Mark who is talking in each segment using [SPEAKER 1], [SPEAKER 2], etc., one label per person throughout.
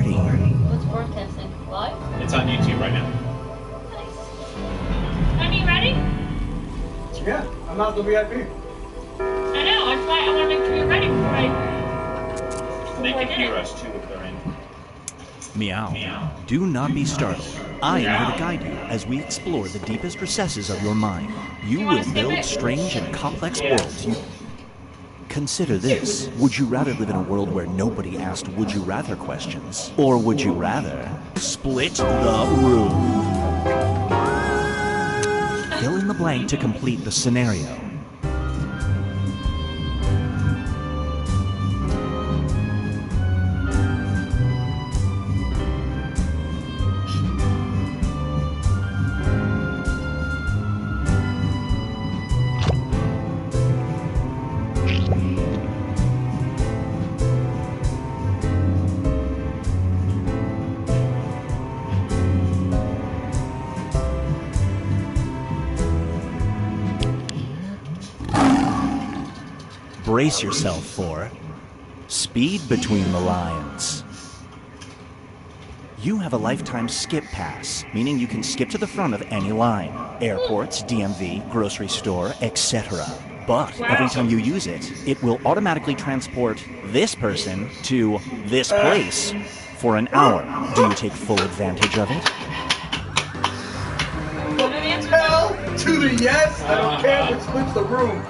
[SPEAKER 1] party.
[SPEAKER 2] What's broadcasting? Live?
[SPEAKER 3] It's on YouTube right now.
[SPEAKER 2] Nice. Are you ready?
[SPEAKER 4] Yeah, I'm not the VIP.
[SPEAKER 2] I know, that's why I want to make sure you're ready before
[SPEAKER 3] They
[SPEAKER 2] I
[SPEAKER 3] can
[SPEAKER 2] did
[SPEAKER 3] hear
[SPEAKER 2] it.
[SPEAKER 3] us too if they're in.
[SPEAKER 1] Meow.
[SPEAKER 3] Meow.
[SPEAKER 1] Do not be startled. I am here to guide you as we explore the deepest recesses of your mind. You
[SPEAKER 2] wanna
[SPEAKER 1] will
[SPEAKER 2] skip
[SPEAKER 1] build
[SPEAKER 2] it?
[SPEAKER 1] strange and complex worlds. Consider this. Would you rather live in a world where nobody asked would you rather questions? Or would you rather split the room? Fill in the blank to complete the scenario. Brace yourself for Speed Between the Lines. You have a lifetime skip pass, meaning you can skip to the front of any line. Airports, DMV, grocery store, etc. But every time you use it, it will automatically transport this person to this place for an hour. Do you take full advantage of it?
[SPEAKER 4] Hell to the yes! I don't care if it splits the room.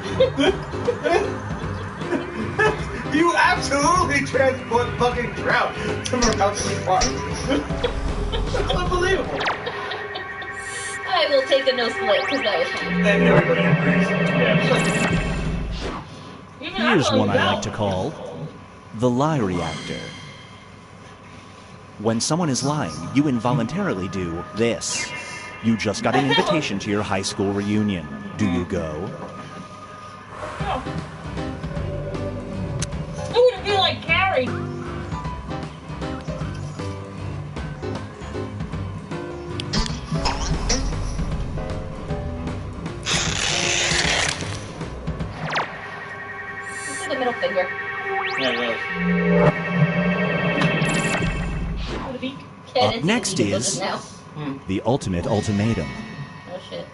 [SPEAKER 4] You absolutely transport fucking trout to Murkowski Park. That's unbelievable.
[SPEAKER 2] I will take a no split because that was fun.
[SPEAKER 4] And everybody agrees.
[SPEAKER 3] Yeah.
[SPEAKER 1] Here's one I like to call the lie reactor. When someone is lying, you involuntarily do this. You just got an invitation to your high school reunion. Do you go?
[SPEAKER 2] Ooh, to feel like Carrie. This is the middle finger.
[SPEAKER 3] Yeah, really.
[SPEAKER 2] For the beak.
[SPEAKER 1] Up next is
[SPEAKER 2] now.
[SPEAKER 1] the ultimate ultimatum.
[SPEAKER 2] Oh shit.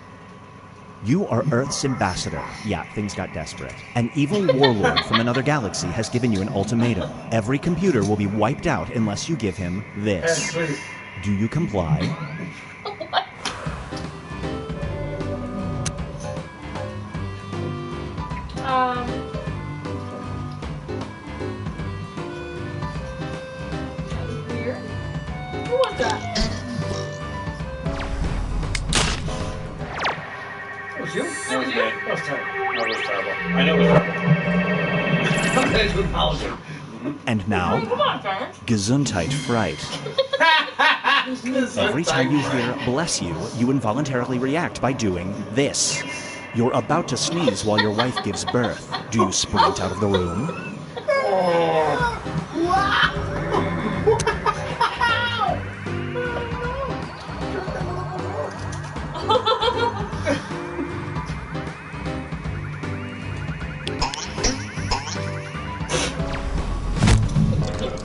[SPEAKER 1] You are Earth's ambassador. Yeah, things got desperate. An evil warlord from another galaxy has given you an ultimatum. Every computer will be wiped out unless you give him this.
[SPEAKER 4] Yes, please.
[SPEAKER 1] Do you comply?
[SPEAKER 2] What? That was weird. Who was that?
[SPEAKER 4] That was you?
[SPEAKER 3] That was me.
[SPEAKER 4] That was terrible.
[SPEAKER 3] That was terrible. I know it was terrible.
[SPEAKER 4] I'm glad you apologize.
[SPEAKER 1] And now,
[SPEAKER 2] Come on, Clarence.
[SPEAKER 1] Gesundheit fright. Every time you hear bless you, you involuntarily react by doing this. You're about to sneeze while your wife gives birth. Do you sprint out of the room?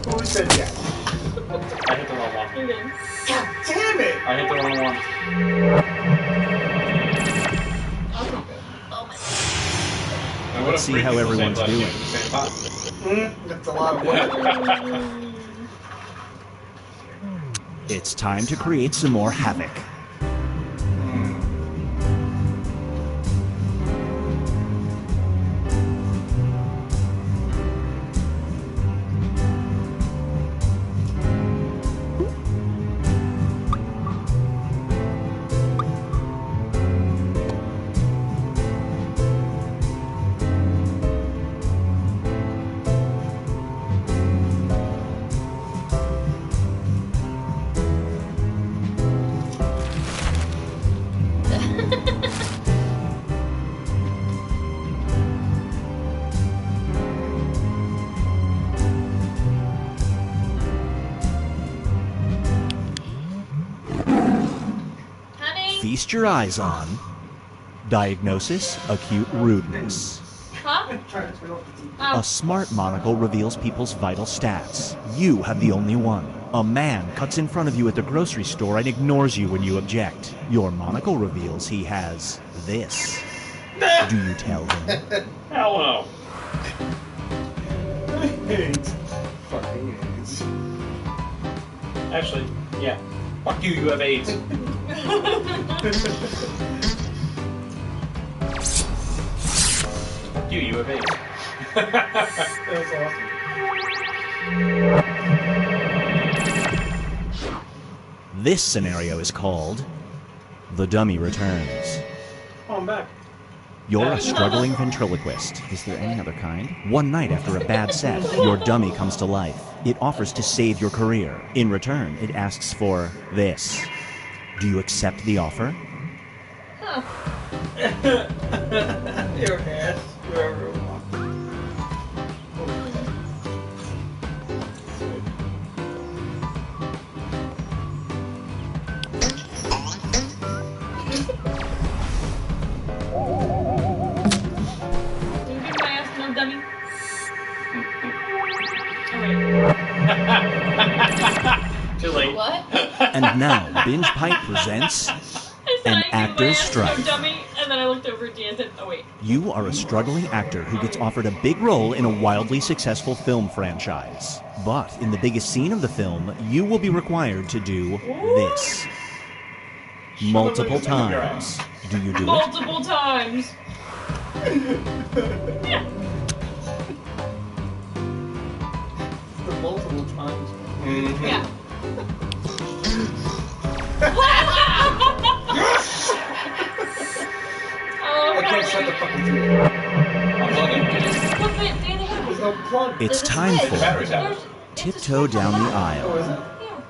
[SPEAKER 4] Who said yes?
[SPEAKER 3] I hit the wrong one.
[SPEAKER 4] God damn it!
[SPEAKER 3] I hit the wrong one. I would've
[SPEAKER 1] Let's see how
[SPEAKER 3] freaked
[SPEAKER 1] everyone's
[SPEAKER 3] the same
[SPEAKER 1] doing.
[SPEAKER 3] time at the same
[SPEAKER 4] That's a lot of work.
[SPEAKER 1] It's time to create some more havoc. Feast your eyes on diagnosis acute rudeness.
[SPEAKER 2] Huh?
[SPEAKER 1] A smart monocle reveals people's vital stats. You have the only one. A man cuts in front of you at the grocery store and ignores you when you object. Your monocle reveals he has this. Do you tell him?
[SPEAKER 3] Hell no.
[SPEAKER 4] AIDS. Fucking AIDS.
[SPEAKER 3] Actually, yeah. Fuck you, you have AIDS. Fuck you, you have AIDS.
[SPEAKER 4] That was awesome.
[SPEAKER 1] This scenario is called The Dummy Returns.
[SPEAKER 3] Oh, I'm back.
[SPEAKER 1] You're a struggling ventriloquist. Is there any other kind? One night after a bad set, your dummy comes to life. It offers to save your career. In return, it asks for this. Do you accept the offer?
[SPEAKER 2] Huh.
[SPEAKER 4] Your ass. Wherever.
[SPEAKER 2] Can you give my ass no dummy? Alright.
[SPEAKER 3] Too late.
[SPEAKER 2] What?
[SPEAKER 1] And now, Binge Pipe presents
[SPEAKER 2] I said
[SPEAKER 1] An
[SPEAKER 2] I give my
[SPEAKER 1] Actor's
[SPEAKER 2] ass
[SPEAKER 1] Strike.
[SPEAKER 2] no dummy, and then I looked over at Dee and said, oh wait.
[SPEAKER 1] You are a struggling actor who gets offered a big role in a wildly successful film franchise. But in the biggest scene of the film, you will be required to do this. Multiple times. Do you do it?
[SPEAKER 2] Multiple times.
[SPEAKER 4] The multiple times.
[SPEAKER 2] Yeah.
[SPEAKER 4] I can't shut the fucking TV.
[SPEAKER 3] I'm plugging.
[SPEAKER 2] What's it? Danny?
[SPEAKER 4] There's no plug.
[SPEAKER 1] It's time for
[SPEAKER 3] Battery's out.
[SPEAKER 1] Tiptoe Down the
[SPEAKER 4] Oh,
[SPEAKER 1] Aisle.
[SPEAKER 4] is it?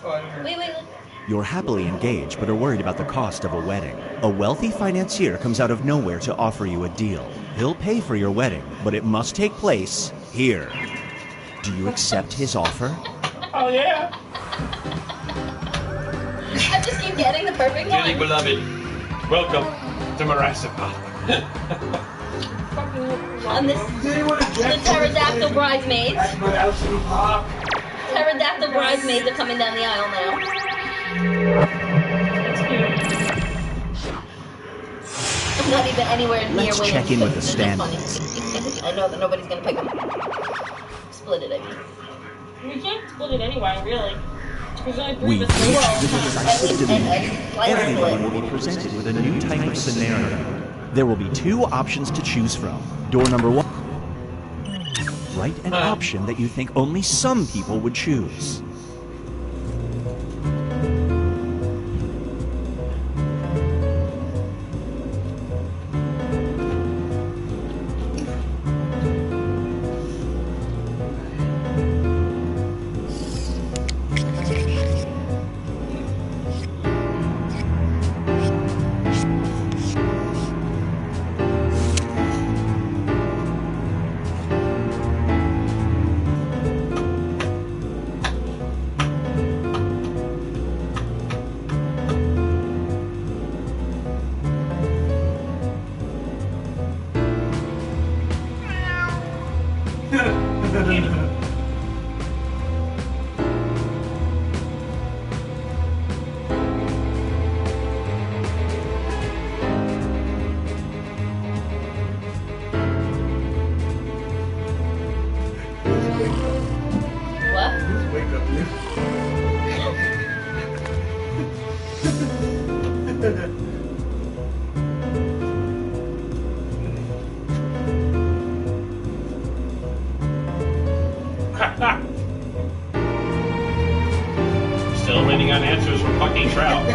[SPEAKER 4] Oh, I didn't hear.
[SPEAKER 2] Wait.
[SPEAKER 1] You're happily engaged but are worried about the cost of a wedding. A wealthy financier comes out of nowhere to offer you a deal. He'll pay for your wedding, but it must take place here. Do you accept his offer?
[SPEAKER 3] Oh, yeah.
[SPEAKER 2] I just keep getting the perfect
[SPEAKER 3] Dearly
[SPEAKER 2] one.
[SPEAKER 3] beloved, welcome to Marasapa.
[SPEAKER 2] On this, the pterodactyl bridesmaids.
[SPEAKER 4] That's my absolute pop.
[SPEAKER 2] Pterodactyl bridesmaids are coming down the aisle now. I'm not even anywhere near
[SPEAKER 1] Let's
[SPEAKER 2] winning.
[SPEAKER 1] check in with the
[SPEAKER 2] It's
[SPEAKER 1] standings.
[SPEAKER 2] funny. I know that nobody's gonna pick them. Split it, I mean. We can't split it anyway, really. There's only three
[SPEAKER 1] We
[SPEAKER 2] of us in the
[SPEAKER 1] reach
[SPEAKER 2] world.
[SPEAKER 1] the decisive division.
[SPEAKER 2] Slice
[SPEAKER 1] Everybody
[SPEAKER 2] split.
[SPEAKER 1] will be presented with a new type of scenario. There will be two options to choose from. Door number one. Write an option that you think only some people would choose.
[SPEAKER 2] What?
[SPEAKER 4] Just wake up, dude.
[SPEAKER 3] Still waiting on answers from fucking Trout.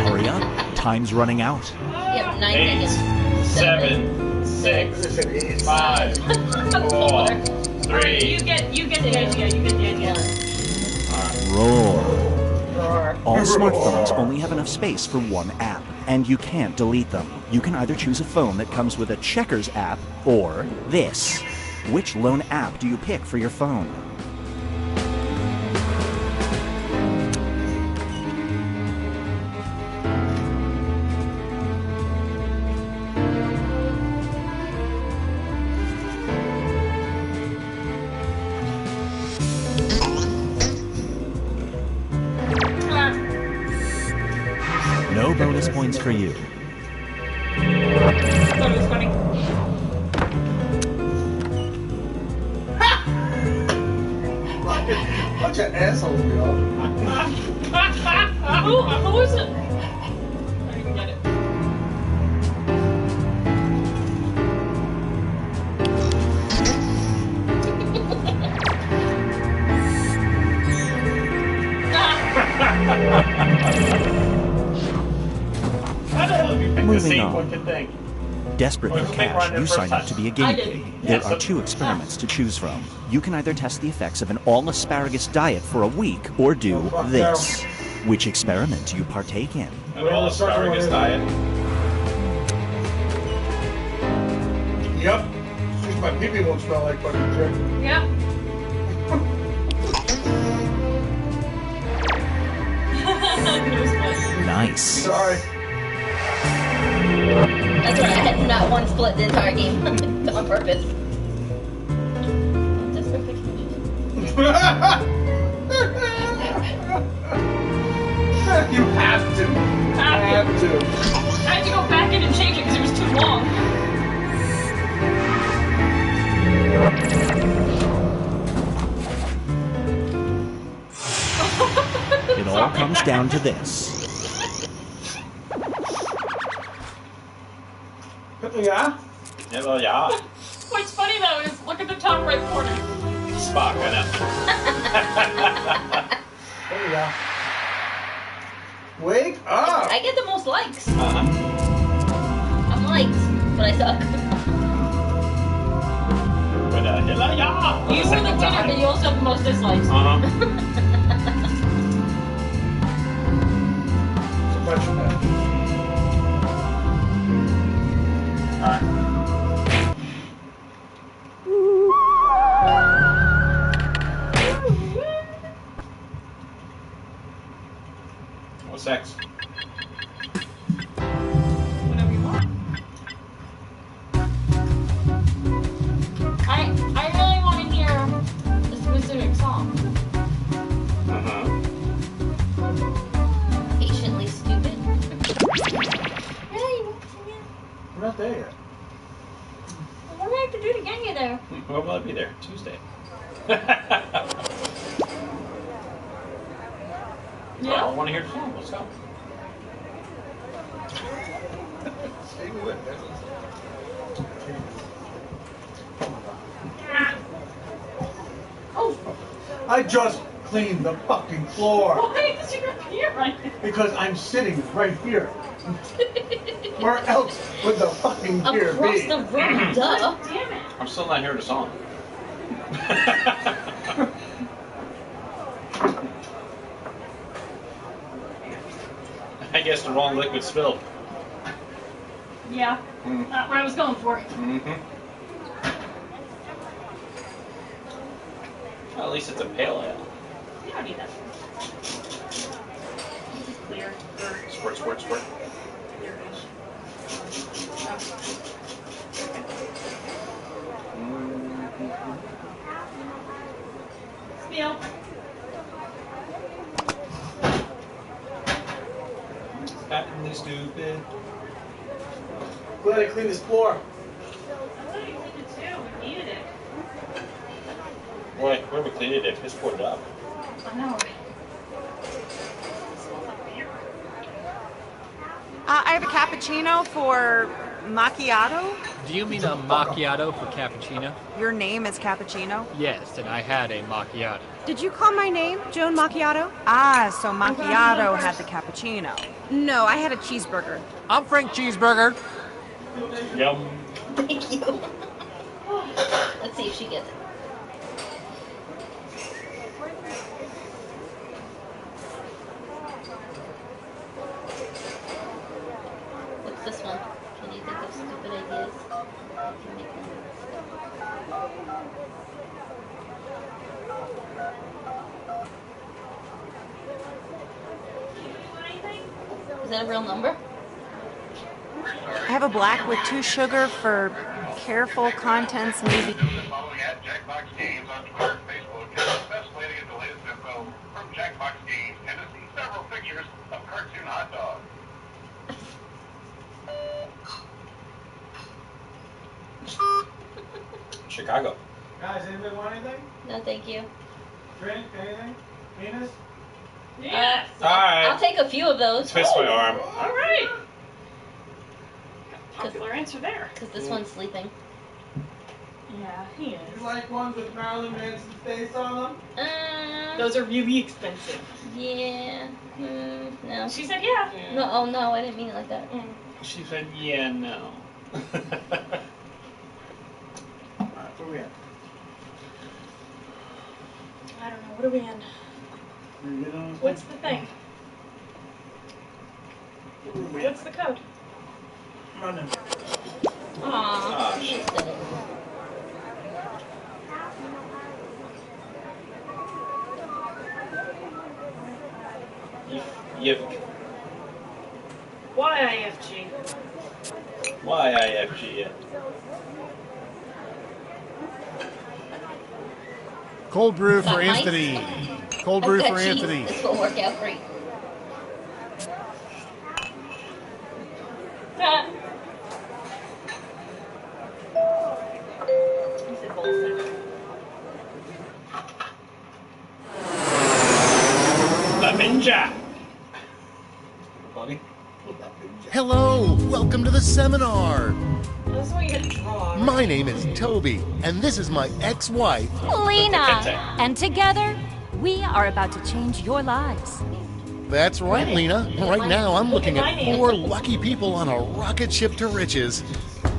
[SPEAKER 1] Hurry up. Time's running out.
[SPEAKER 2] Yep, 9
[SPEAKER 3] 8,
[SPEAKER 2] seconds.
[SPEAKER 3] 7, 6, 5, 4, 3.
[SPEAKER 2] You get the idea. You get the idea.
[SPEAKER 1] Roar.
[SPEAKER 2] Roar.
[SPEAKER 1] All smartphones only have enough space for one app, and you can't delete them. You can either choose a phone that comes with a Checkers app or this. Which lone app do you pick for your phone? bonus points for you.
[SPEAKER 2] I thought it was funny.
[SPEAKER 4] Bunch of assholes, we all.
[SPEAKER 2] Who is it? I didn't get it.
[SPEAKER 3] How the hell did you pick the
[SPEAKER 1] Moving
[SPEAKER 3] same
[SPEAKER 1] on.
[SPEAKER 3] fucking thing?
[SPEAKER 1] Desperate
[SPEAKER 3] Well,
[SPEAKER 1] for
[SPEAKER 3] who made
[SPEAKER 1] cash,
[SPEAKER 3] Ryan the
[SPEAKER 1] you
[SPEAKER 3] first
[SPEAKER 1] sign up
[SPEAKER 3] time?
[SPEAKER 1] to be a
[SPEAKER 2] I
[SPEAKER 1] guinea
[SPEAKER 2] did.
[SPEAKER 1] pig.
[SPEAKER 3] Yeah,
[SPEAKER 1] There
[SPEAKER 3] so-
[SPEAKER 1] are 2 experiments to choose from. You can either test the effects of an all-asparagus diet for a week, or do
[SPEAKER 4] Oh, fuck
[SPEAKER 1] this. Which experiment do you partake in?
[SPEAKER 3] An all asparagus diet.
[SPEAKER 4] Yep. Just my pee-pee won't smell like fucking shit.
[SPEAKER 2] Yeah. Nose split.
[SPEAKER 1] Nice.
[SPEAKER 4] Sorry.
[SPEAKER 2] That's right, I had not one split the entire game on purpose. Just for pictures.
[SPEAKER 4] You have to. Have to.
[SPEAKER 2] I had to go back in and change it because it was too long.
[SPEAKER 1] It all comes down to this.
[SPEAKER 4] Yeah?
[SPEAKER 3] Yeah, well, yeah.
[SPEAKER 2] What's funny though is look at the top right corner.
[SPEAKER 3] Spock, I know.
[SPEAKER 4] There you go. Wake up!
[SPEAKER 2] I get the most likes.
[SPEAKER 3] Uh-huh.
[SPEAKER 2] I'm liked, but I suck.
[SPEAKER 3] But, yeah, yeah.
[SPEAKER 2] You were the winner, but you also have the most dislikes.
[SPEAKER 3] Uh-huh.
[SPEAKER 4] It's a question, man.
[SPEAKER 3] Alright. What's sex?
[SPEAKER 2] Whatever you want. I really want to hear a specific song.
[SPEAKER 3] Uh-huh.
[SPEAKER 2] Patiently stupid. Really?
[SPEAKER 4] We're not there yet.
[SPEAKER 2] What do I have to do to get you there?
[SPEAKER 3] When will I be there? Tuesday.
[SPEAKER 2] Yeah.
[SPEAKER 3] I want to hear the song. Let's go.
[SPEAKER 4] Stay with it.
[SPEAKER 2] Oh,
[SPEAKER 4] I just cleaned the fucking floor
[SPEAKER 2] why is your ear right there?
[SPEAKER 4] because I'm sitting right here. Where else would the fucking gear
[SPEAKER 2] Across
[SPEAKER 4] be?
[SPEAKER 2] the room, duh. Damn it.
[SPEAKER 3] I'm still not hearing the song. I guess the wrong liquid spilled.
[SPEAKER 2] Yeah,
[SPEAKER 3] Mm.
[SPEAKER 2] not what I was going for.
[SPEAKER 3] Mm-hmm. Well, at least it's a pale ale.
[SPEAKER 2] You don't need that. This is clear. Or
[SPEAKER 3] Squirt, squirt, squirt.
[SPEAKER 2] clear-ish. Spiel.
[SPEAKER 3] Patently stupid.
[SPEAKER 4] Glad I cleaned this floor.
[SPEAKER 2] I thought you cleaned it too. We needed it.
[SPEAKER 3] Boy, whoever cleaned it, they piss poured it up.
[SPEAKER 2] I know. It smells like beer.
[SPEAKER 5] I have a cappuccino for macchiato.
[SPEAKER 6] Do you mean a macchiato for cappuccino?
[SPEAKER 5] Your name is Cappuccino?
[SPEAKER 6] Yes, and I had a macchiato.
[SPEAKER 5] Did you call my name Joan Macchiato? Ah, so macchiato had the cappuccino. No, I had a cheeseburger.
[SPEAKER 6] I'm Frank Cheeseburger.
[SPEAKER 3] Yum.
[SPEAKER 2] Thank you. Let's see if she gets it. What's this one? Can you think of stupid ideas? I can make them. Is that a real number?
[SPEAKER 5] I have a black with 2 sugar for careful contents, maybe.
[SPEAKER 7] Following at Jackbox Games on Twitter and Facebook is the best way to get the latest info from Jackbox Games and to see several pictures of cartoon hot dogs.
[SPEAKER 3] Chicago.
[SPEAKER 4] Guys, anybody want anything?
[SPEAKER 2] No, thank you.
[SPEAKER 4] Drink? Anything? Penis?
[SPEAKER 2] Yes.
[SPEAKER 3] Alright.
[SPEAKER 2] I'll take a few of those.
[SPEAKER 3] Twist my arm.
[SPEAKER 8] All right. Popular answer there.
[SPEAKER 2] Because this one's sleeping.
[SPEAKER 8] Yeah, he is.
[SPEAKER 4] You like ones with Marilyn Manson's face on them?
[SPEAKER 8] Those are really expensive.
[SPEAKER 2] Yeah. No.
[SPEAKER 8] She said yeah.
[SPEAKER 2] No, oh no, I didn't mean it like that.
[SPEAKER 3] She said, yeah, no.
[SPEAKER 4] Alright, where we at?
[SPEAKER 8] I don't know. What are we in? What's the thing? What's the code?
[SPEAKER 4] Running.
[SPEAKER 2] Aww.
[SPEAKER 3] shit. Yep.
[SPEAKER 8] YIFG.
[SPEAKER 3] YIFG, yeah.
[SPEAKER 9] Cold brew
[SPEAKER 2] Got
[SPEAKER 9] for
[SPEAKER 2] mice?
[SPEAKER 9] Anthony. Cold brew
[SPEAKER 2] Got
[SPEAKER 9] for
[SPEAKER 2] cheese.
[SPEAKER 9] Anthony.
[SPEAKER 2] This will work out great.
[SPEAKER 8] He said bullshit.
[SPEAKER 3] The Ninja! Funny?
[SPEAKER 9] Hello, welcome to the seminar.
[SPEAKER 8] This is what you had to draw.
[SPEAKER 9] My name is Toby, and this is my ex-wife.
[SPEAKER 10] Lena! And together, we are about to change your lives.
[SPEAKER 9] That's right, Lena. Right now, I'm looking at 4 lucky people on a rocket ship to riches.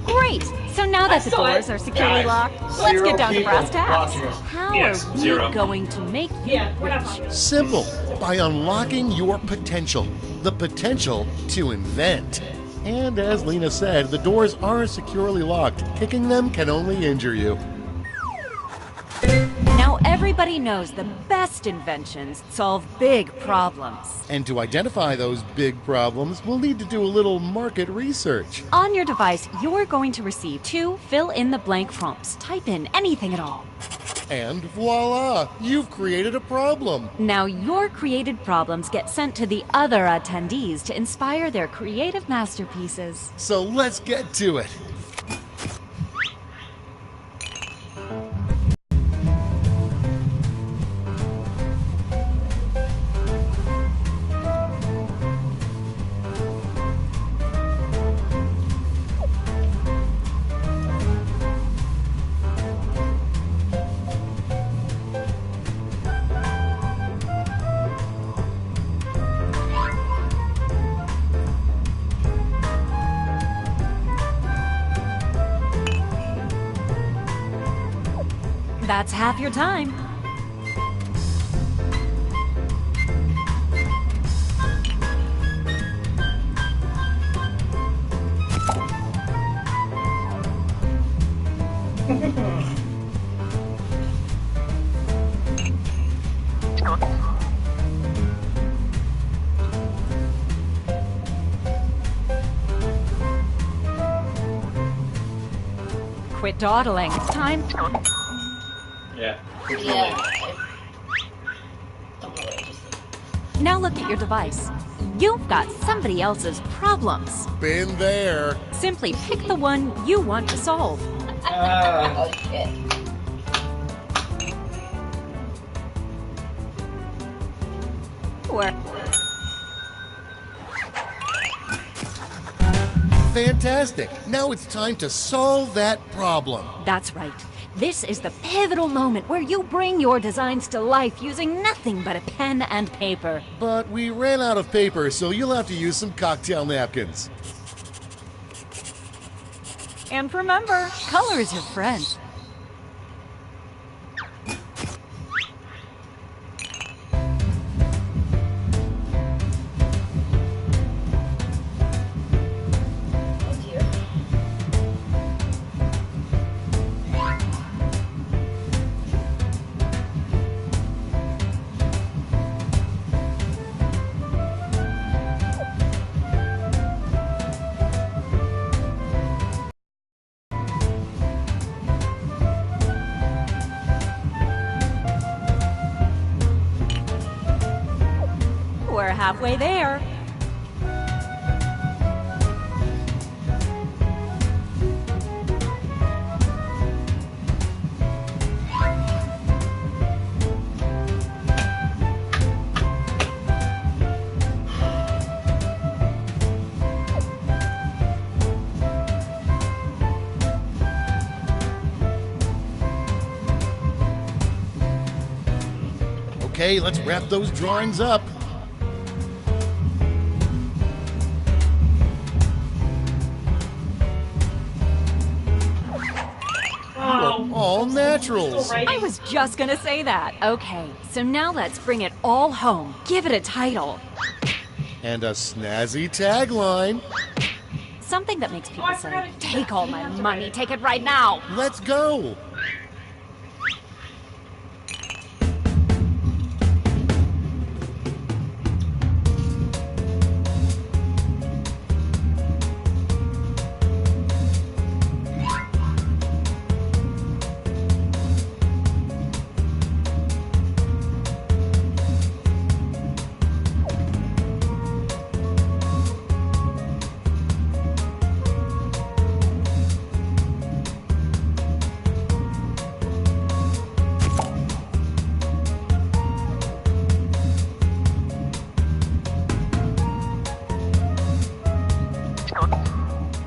[SPEAKER 10] Great! So now that the
[SPEAKER 8] saw it.
[SPEAKER 10] doors are securely
[SPEAKER 3] Guys,
[SPEAKER 10] locked, let's get down to brass tacks.
[SPEAKER 4] watching us.
[SPEAKER 10] How
[SPEAKER 3] Yes,
[SPEAKER 10] are we
[SPEAKER 3] 0.
[SPEAKER 10] going to make you
[SPEAKER 8] Yeah, we're not
[SPEAKER 10] rich?
[SPEAKER 8] popular.
[SPEAKER 9] Simple. By unlocking your potential. The potential to invent. And as Lena said, the doors are securely locked. Kicking them can only injure you.
[SPEAKER 10] Now everybody knows the best inventions solve big problems.
[SPEAKER 9] And to identify those big problems, we'll need to do a little market research.
[SPEAKER 10] On your device, you're going to receive 2 fill-in-the-blank prompts. Type in anything at all.
[SPEAKER 9] And voila, you've created a problem.
[SPEAKER 10] Now your created problems get sent to the other attendees to inspire their creative masterpieces.
[SPEAKER 9] So let's get to it.
[SPEAKER 10] That's half your time. Quit dawdling. It's time.
[SPEAKER 3] Yeah.
[SPEAKER 2] Yeah. Don't know what I just said.
[SPEAKER 10] Now look at your device. You've got somebody else's problems.
[SPEAKER 9] Been there.
[SPEAKER 10] Simply pick the one you want to solve.
[SPEAKER 2] Oh shit.
[SPEAKER 10] Or
[SPEAKER 9] Fantastic. Now it's time to solve that problem.
[SPEAKER 10] that's right. This is the pivotal moment where you bring your designs to life using nothing but a pen and paper.
[SPEAKER 9] But we ran out of paper, so you'll have to use some cocktail napkins.
[SPEAKER 10] And remember, color is your friend.
[SPEAKER 2] Oh dear.
[SPEAKER 10] We're halfway there.
[SPEAKER 9] Okay, let's wrap those drawings up. All naturals.
[SPEAKER 10] I was just gonna say that. Okay, so now let's bring it all home. Give it a title.
[SPEAKER 9] And a snazzy tagline.
[SPEAKER 10] Something that makes people say, take all my money, take it right now.
[SPEAKER 9] Let's go.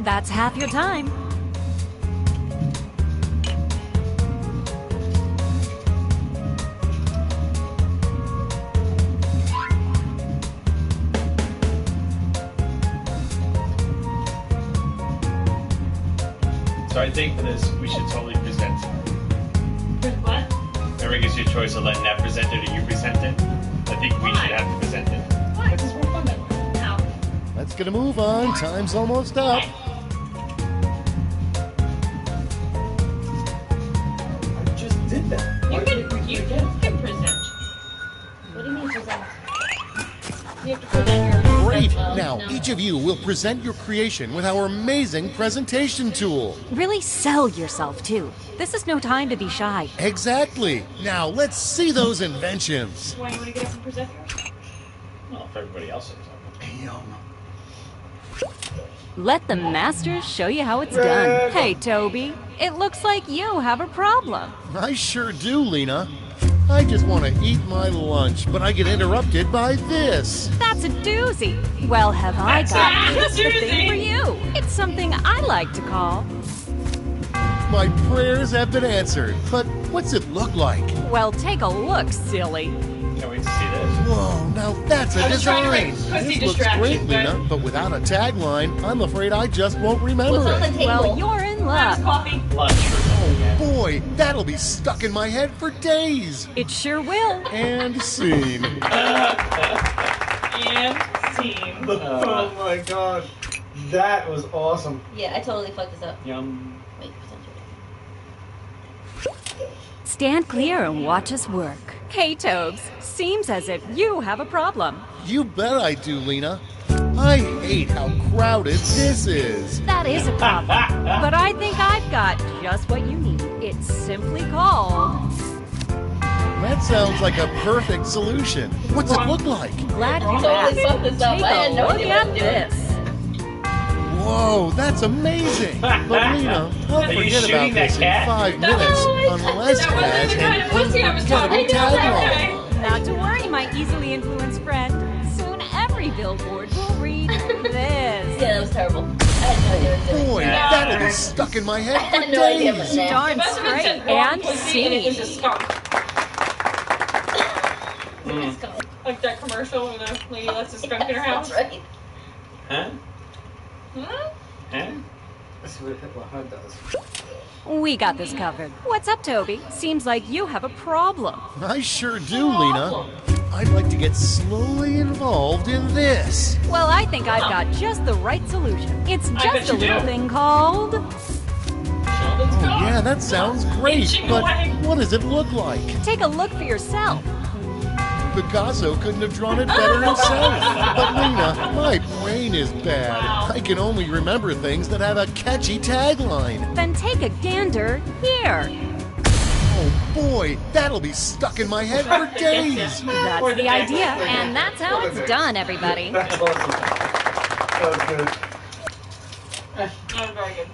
[SPEAKER 10] That's half your time.
[SPEAKER 3] So I think for this, we should totally present it.
[SPEAKER 2] What?
[SPEAKER 3] Whoever gets your choice of letting that present it or you present it, I think we should have to present it.
[SPEAKER 2] Why?
[SPEAKER 3] This is more fun that way.
[SPEAKER 2] No.
[SPEAKER 9] Let's get a move on. Time's almost up.
[SPEAKER 3] I just did that.
[SPEAKER 2] You can present. What do you mean present? You have to present your...
[SPEAKER 9] Great. Now, each of you will present your creation with our amazing presentation tool.
[SPEAKER 10] Really sell yourself, too. This is no time to be shy.
[SPEAKER 9] Exactly. Now, let's see those inventions.
[SPEAKER 2] Why, you want to get up and present?
[SPEAKER 3] Well, if everybody else is.
[SPEAKER 10] Let the masters show you how it's done. Hey, Toby, it looks like you have a problem.
[SPEAKER 9] I sure do, Lena. I just want to eat my lunch, but I get interrupted by this.
[SPEAKER 10] That's a doozy. Well, have I got
[SPEAKER 2] That's
[SPEAKER 10] just
[SPEAKER 2] a
[SPEAKER 10] the thing for you. It's something I like to call...
[SPEAKER 9] My prayers have been answered, but what's it look like?
[SPEAKER 10] Well, take a look, silly.
[SPEAKER 3] Can't wait to see this.
[SPEAKER 9] Whoa, now that's a
[SPEAKER 2] I was trying to
[SPEAKER 9] design.
[SPEAKER 2] make pussy
[SPEAKER 9] This looks
[SPEAKER 2] distraction,
[SPEAKER 9] great,
[SPEAKER 2] but-
[SPEAKER 9] Lena, but without a tagline, I'm afraid I just won't remember
[SPEAKER 2] What's on the
[SPEAKER 9] it.
[SPEAKER 2] table?
[SPEAKER 10] Well, you're in luck.
[SPEAKER 2] Coffee.
[SPEAKER 3] Lunch or something. Yeah.
[SPEAKER 9] Boy, that'll be stuck in my head for days.
[SPEAKER 10] It sure will.
[SPEAKER 9] And scene.
[SPEAKER 2] And scene.
[SPEAKER 4] Oh my god. That was awesome.
[SPEAKER 2] Yeah, I totally fucked this up.
[SPEAKER 3] Yum.
[SPEAKER 2] Wait, present it.
[SPEAKER 10] Stand clear and watch us work. Hey, Tobes, seems as if you have a problem.
[SPEAKER 9] You bet I do, Lena. I hate how crowded this is.
[SPEAKER 10] That is a problem. But I think I've got just what you need. It's simply called...
[SPEAKER 9] That sounds like a perfect solution. What's it look like?
[SPEAKER 10] Glad you
[SPEAKER 2] Totally
[SPEAKER 10] asked.
[SPEAKER 2] fucked this up.
[SPEAKER 10] Take
[SPEAKER 2] I had
[SPEAKER 10] a
[SPEAKER 2] no
[SPEAKER 10] look
[SPEAKER 2] idea
[SPEAKER 10] at
[SPEAKER 2] what to do.
[SPEAKER 10] this.
[SPEAKER 9] Whoa, that's amazing. But Lena, I'll
[SPEAKER 3] Are you
[SPEAKER 9] forget about
[SPEAKER 3] shooting that
[SPEAKER 9] this in
[SPEAKER 3] cat?
[SPEAKER 9] 5 minutes unless it
[SPEAKER 2] That wasn't
[SPEAKER 9] has
[SPEAKER 2] the kind
[SPEAKER 9] an
[SPEAKER 2] of pussy I was
[SPEAKER 9] unforgettable
[SPEAKER 2] talking about.
[SPEAKER 9] tagline.
[SPEAKER 10] Not to worry, my easily influenced friend. Soon every billboard will read this.
[SPEAKER 2] Yeah, that was terrible. I had no idea what to do.
[SPEAKER 9] Boy, that'll be stuck in my head
[SPEAKER 2] I
[SPEAKER 9] for
[SPEAKER 2] had no idea what
[SPEAKER 9] days.
[SPEAKER 2] to do.
[SPEAKER 10] Darn
[SPEAKER 2] It must have been
[SPEAKER 10] straight.
[SPEAKER 2] just one
[SPEAKER 10] And
[SPEAKER 2] pussy and it was
[SPEAKER 10] scene.
[SPEAKER 2] a skunk. Like that commercial when the lady lets a skunk in her house.
[SPEAKER 8] That's right.
[SPEAKER 3] Huh?
[SPEAKER 2] Huh?
[SPEAKER 3] Huh?
[SPEAKER 4] That's what HUD does.
[SPEAKER 10] We got this covered. What's up, Toby? Seems like you have a problem.
[SPEAKER 9] I sure do, Lena. I'd like to get slowly involved in this.
[SPEAKER 10] Well, I think I've got just the right solution. It's
[SPEAKER 2] I bet
[SPEAKER 10] just a
[SPEAKER 2] you
[SPEAKER 10] little
[SPEAKER 2] do.
[SPEAKER 10] thing called...
[SPEAKER 2] Sheldon's
[SPEAKER 9] Oh,
[SPEAKER 2] dog.
[SPEAKER 9] yeah, that sounds great,
[SPEAKER 2] Itching
[SPEAKER 9] but
[SPEAKER 2] away.
[SPEAKER 9] what does it look like?
[SPEAKER 10] Take a look for yourself.
[SPEAKER 9] Picasso couldn't have drawn it better himself. But Lena, my brain is bad.
[SPEAKER 2] Wow.
[SPEAKER 9] I can only remember things that have a catchy tagline.
[SPEAKER 10] Then take a gander here.
[SPEAKER 9] Oh boy, that'll be stuck in my head for days.
[SPEAKER 10] That's
[SPEAKER 2] Or
[SPEAKER 10] the
[SPEAKER 2] the
[SPEAKER 10] idea,
[SPEAKER 2] next thing.
[SPEAKER 10] and that's how it's done, everybody.
[SPEAKER 4] That's awesome. That was good.
[SPEAKER 2] That was very good.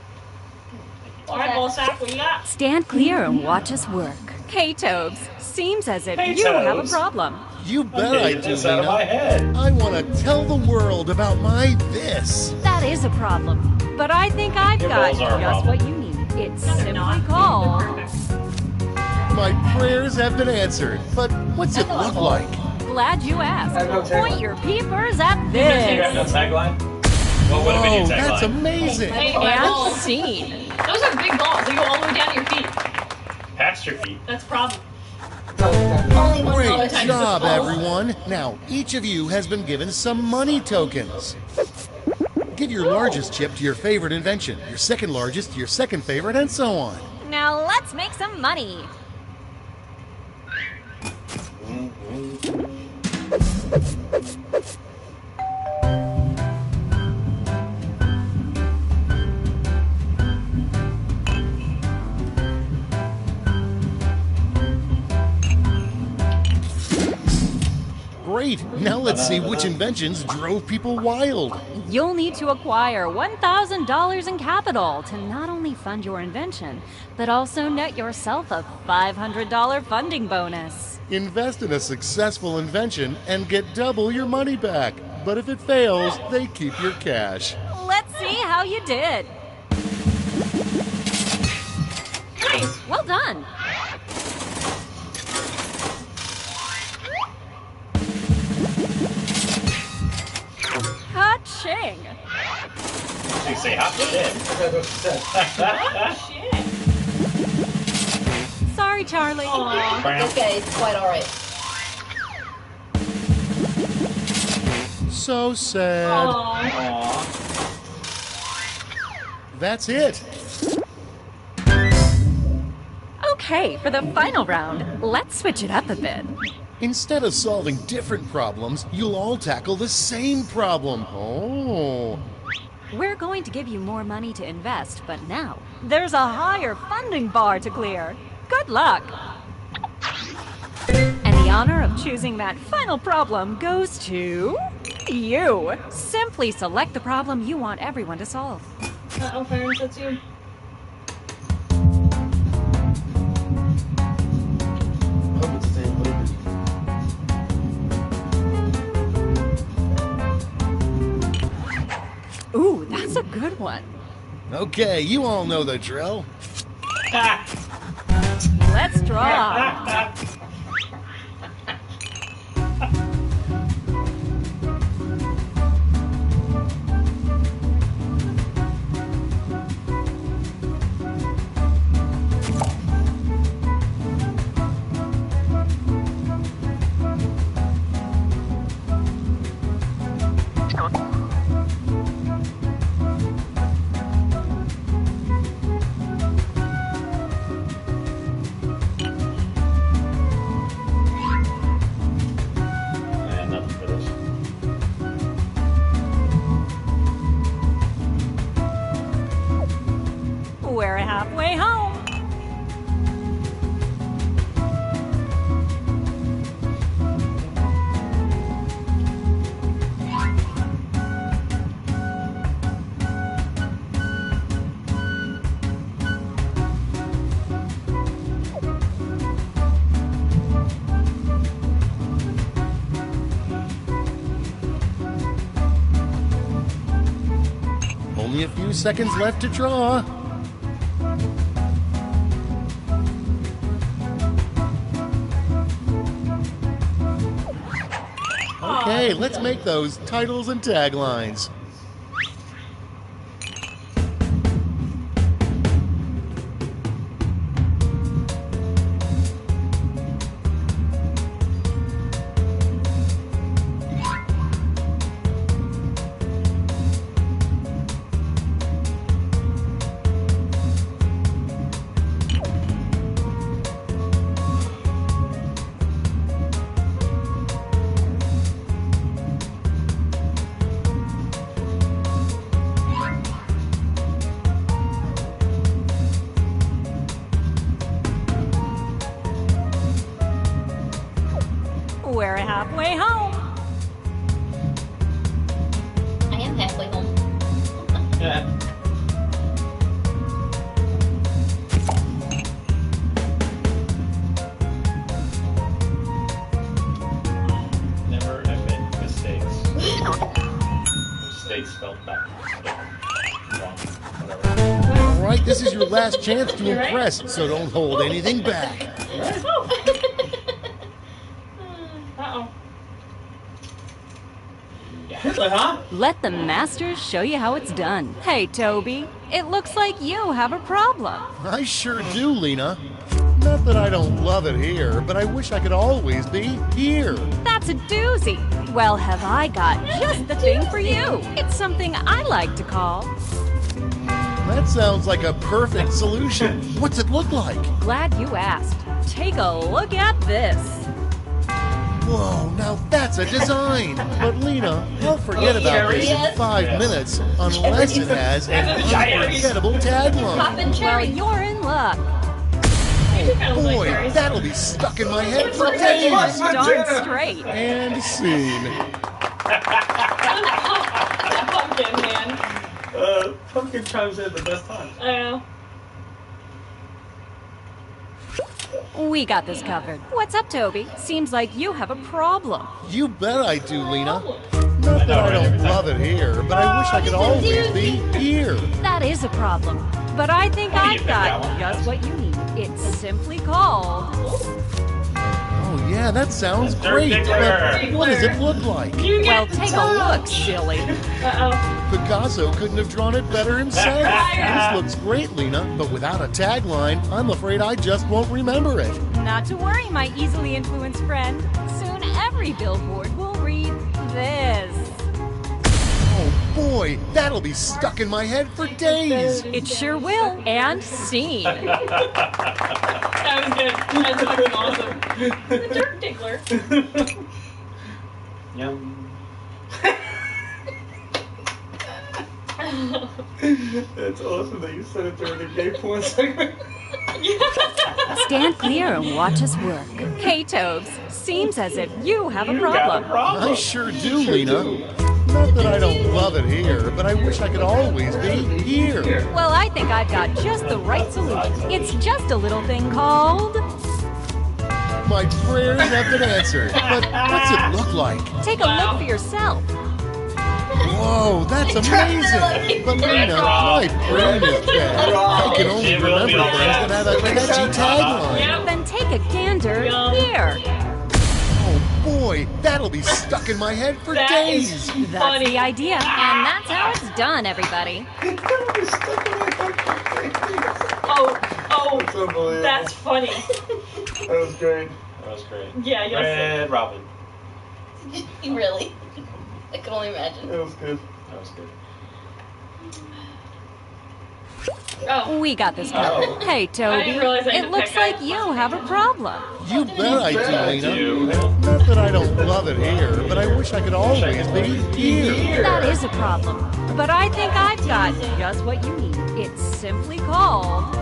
[SPEAKER 2] All right, Ballsack, what you got?
[SPEAKER 10] Stand clear and watch us work. Hey, Tobes, seems as if
[SPEAKER 3] Hey,
[SPEAKER 10] you have a
[SPEAKER 3] Tobes.
[SPEAKER 10] problem.
[SPEAKER 9] You bet I
[SPEAKER 3] Get
[SPEAKER 9] do,
[SPEAKER 3] this out of my
[SPEAKER 9] Lena.
[SPEAKER 3] head.
[SPEAKER 9] I want to tell the world about my this.
[SPEAKER 10] That is a problem, but I think I've
[SPEAKER 3] Your
[SPEAKER 10] got
[SPEAKER 3] balls are a
[SPEAKER 10] just
[SPEAKER 3] problem.
[SPEAKER 10] what you need. It's
[SPEAKER 2] No, they're
[SPEAKER 10] simply
[SPEAKER 2] not.
[SPEAKER 10] called...
[SPEAKER 2] They're perfect.
[SPEAKER 9] My prayers have been answered. But what's it look like?
[SPEAKER 10] Glad you asked.
[SPEAKER 4] I have no tagline.
[SPEAKER 10] Point your peepers at
[SPEAKER 3] You
[SPEAKER 10] this.
[SPEAKER 3] got no tagline? What would have been your
[SPEAKER 9] Oh,
[SPEAKER 3] tagline?
[SPEAKER 9] that's amazing.
[SPEAKER 2] Hey,
[SPEAKER 10] And
[SPEAKER 2] balls.
[SPEAKER 10] scene.
[SPEAKER 2] Those are big balls. They go all the way down to your feet.
[SPEAKER 3] Past your feet.
[SPEAKER 2] That's a problem.
[SPEAKER 4] No,
[SPEAKER 2] Only one
[SPEAKER 9] Great
[SPEAKER 2] other time
[SPEAKER 9] job,
[SPEAKER 2] balls.
[SPEAKER 9] everyone. Now, each of you has been given some money tokens. Give your largest chip to your favorite invention, your second largest to your second favorite, and so on.
[SPEAKER 10] Now let's make some money.
[SPEAKER 9] Great. Now let's see which inventions drove people wild.
[SPEAKER 10] You'll need to acquire $1,000 in capital to not only fund your invention, but also net yourself a $500 funding bonus.
[SPEAKER 9] Invest in a successful invention and get double your money back. But if it fails, they keep your cash.
[SPEAKER 10] Let's see how you did.
[SPEAKER 2] Nice.
[SPEAKER 10] Well done. Ka-ching.
[SPEAKER 3] You say half the did.
[SPEAKER 4] That's what she said.
[SPEAKER 2] Shit.
[SPEAKER 10] Sorry, Charlie.
[SPEAKER 2] Aw, this guy is quite alright.
[SPEAKER 9] So sad.
[SPEAKER 2] Aw.
[SPEAKER 9] That's it.
[SPEAKER 10] Okay, for the final round, let's switch it up a bit.
[SPEAKER 9] Instead of solving different problems, you'll all tackle the same problem. Oh.
[SPEAKER 10] We're going to give you more money to invest, but now there's a higher funding bar to clear. Good luck! And the honor of choosing that final problem goes to you. Simply select the problem you want everyone to solve.
[SPEAKER 2] Uh-oh, Clarence, that's you.
[SPEAKER 4] I hope it's the same flavor.
[SPEAKER 10] Ooh, that's a good one.
[SPEAKER 9] Okay, you all know the drill.
[SPEAKER 10] Let's draw.
[SPEAKER 3] And nothing for this.
[SPEAKER 10] We're halfway home.
[SPEAKER 9] Only a few seconds left to draw. Okay, let's make those titles and taglines.
[SPEAKER 10] We're halfway home.
[SPEAKER 2] I am halfway home.
[SPEAKER 3] Never admit mistakes. Mistakes spelled back. Wrong. Whatever.
[SPEAKER 9] All right, this is your last chance to
[SPEAKER 2] You right?
[SPEAKER 9] impress, so don't hold anything back.
[SPEAKER 8] Uh-oh.
[SPEAKER 3] Hitler, huh?
[SPEAKER 10] Let the masters show you how it's done. Hey, Toby, it looks like you have a problem.
[SPEAKER 9] I sure do, Lena. Not that I don't love it here, but I wish I could always be here.
[SPEAKER 10] That's a doozy. Well, have I got just the thing for you. It's something I like to call...
[SPEAKER 9] That sounds like a perfect solution. What's it look like?
[SPEAKER 10] Glad you asked. Take a look at this.
[SPEAKER 9] Whoa, now that's a design. But Lena, I'll forget about this in 5 minutes unless it has an unforgettable tagline.
[SPEAKER 10] Well, you're in luck.
[SPEAKER 9] Boy, that'll be stuck in my head for days.
[SPEAKER 10] Darn straight.
[SPEAKER 9] And scene.
[SPEAKER 8] Pumpkin, man.
[SPEAKER 3] Pumpkin chimes in the best time.
[SPEAKER 8] I know.
[SPEAKER 10] We got this covered. What's up, Toby? Seems like you have a problem.
[SPEAKER 9] You bet I do, Lena. Not that I don't love it here, but I wish I could always be here.
[SPEAKER 10] That is a problem. But I think I've got just what you need. It's simply called...
[SPEAKER 9] Oh yeah, that sounds great, but what does it look like?
[SPEAKER 10] Well, take a look, silly.
[SPEAKER 8] Uh-oh.
[SPEAKER 9] Picasso couldn't have drawn it better himself. This looks great, Lena, but without a tagline, I'm afraid I just won't remember it.
[SPEAKER 10] Not to worry, my easily influenced friend. Soon every billboard will read this.
[SPEAKER 9] Oh boy, that'll be stuck in my head for days.
[SPEAKER 10] It sure will. And scene.
[SPEAKER 8] That was good. That's fucking awesome. The dirt tickler.
[SPEAKER 3] Yum. It's awesome that you said it during the gay porn segment.
[SPEAKER 10] Stand clear and watch us work. Hey, Tobes, seems as if you have a problem.
[SPEAKER 9] I sure do, Lena. Not that I don't love it here, but I wish I could always be here.
[SPEAKER 10] Well, I think I've got just the right solution. It's just a little thing called...
[SPEAKER 9] My prayers have been answered, but what's it look like?
[SPEAKER 10] Take a look for yourself.
[SPEAKER 9] Whoa, that's amazing! But Lena, my brain is dead. I can only remember things that have a catchy tagline.
[SPEAKER 10] Then take a gander here.
[SPEAKER 9] Oh boy, that'll be stuck in my head for days.
[SPEAKER 10] That's the idea, and that's how it's done, everybody.
[SPEAKER 8] Oh, that's funny.
[SPEAKER 3] That was great. That was great.
[SPEAKER 8] Yeah, you'll
[SPEAKER 3] Red Robin.
[SPEAKER 2] Really? I can only imagine.
[SPEAKER 3] That was good. That was good.
[SPEAKER 8] Oh.
[SPEAKER 10] We got this covered. Hey, Toby, it looks like you have a problem.
[SPEAKER 9] You bet I do, Lena. Not that I don't love it here, but I wish I could always be here.
[SPEAKER 10] That is a problem. But I think I've got just what you need. It's simply called...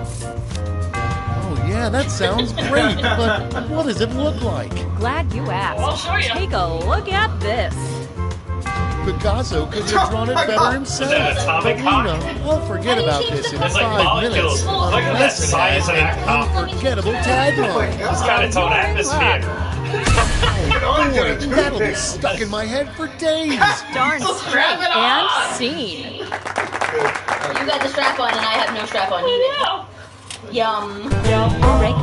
[SPEAKER 9] Oh yeah, that sounds great, but what does it look like?
[SPEAKER 10] Glad you asked.
[SPEAKER 8] I'll show you.
[SPEAKER 10] Take a look at this.
[SPEAKER 9] Picasso couldn't have drawn it better himself.
[SPEAKER 3] Is that atomic
[SPEAKER 9] But Lena, I'll forget about this in
[SPEAKER 3] It's like
[SPEAKER 9] 5 minutes
[SPEAKER 3] molecules. Look at that
[SPEAKER 9] unless it
[SPEAKER 3] science
[SPEAKER 9] has
[SPEAKER 3] of that
[SPEAKER 9] an
[SPEAKER 3] cop.
[SPEAKER 9] unforgettable tagline.
[SPEAKER 3] It's got its own atmosphere.
[SPEAKER 9] Oh boy, that'll be stuck in my head for days.
[SPEAKER 10] Darn straight. And scene.
[SPEAKER 2] You got the strap on and I have no strap on either. Yum.
[SPEAKER 10] All right,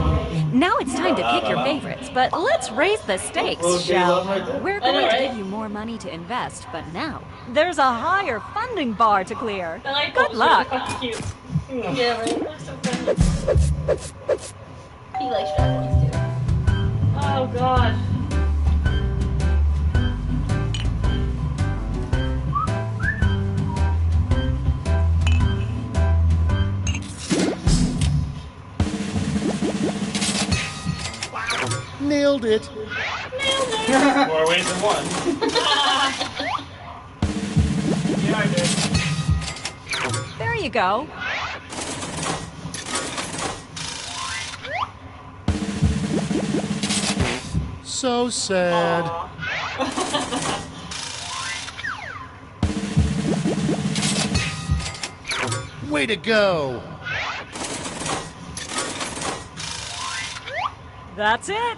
[SPEAKER 10] now it's time to pick your favorites, but let's raise the stakes, shall we? We're going to give you more money to invest, but now there's a higher funding bar to clear. Good luck.
[SPEAKER 8] Cute.
[SPEAKER 2] Yeah, right. He likes strap-ons too.
[SPEAKER 8] Oh, God.
[SPEAKER 9] Nailed it.
[SPEAKER 3] More ways than one. Yeah, I did.
[SPEAKER 10] There you go.
[SPEAKER 9] So sad. Way to go.
[SPEAKER 10] That's it.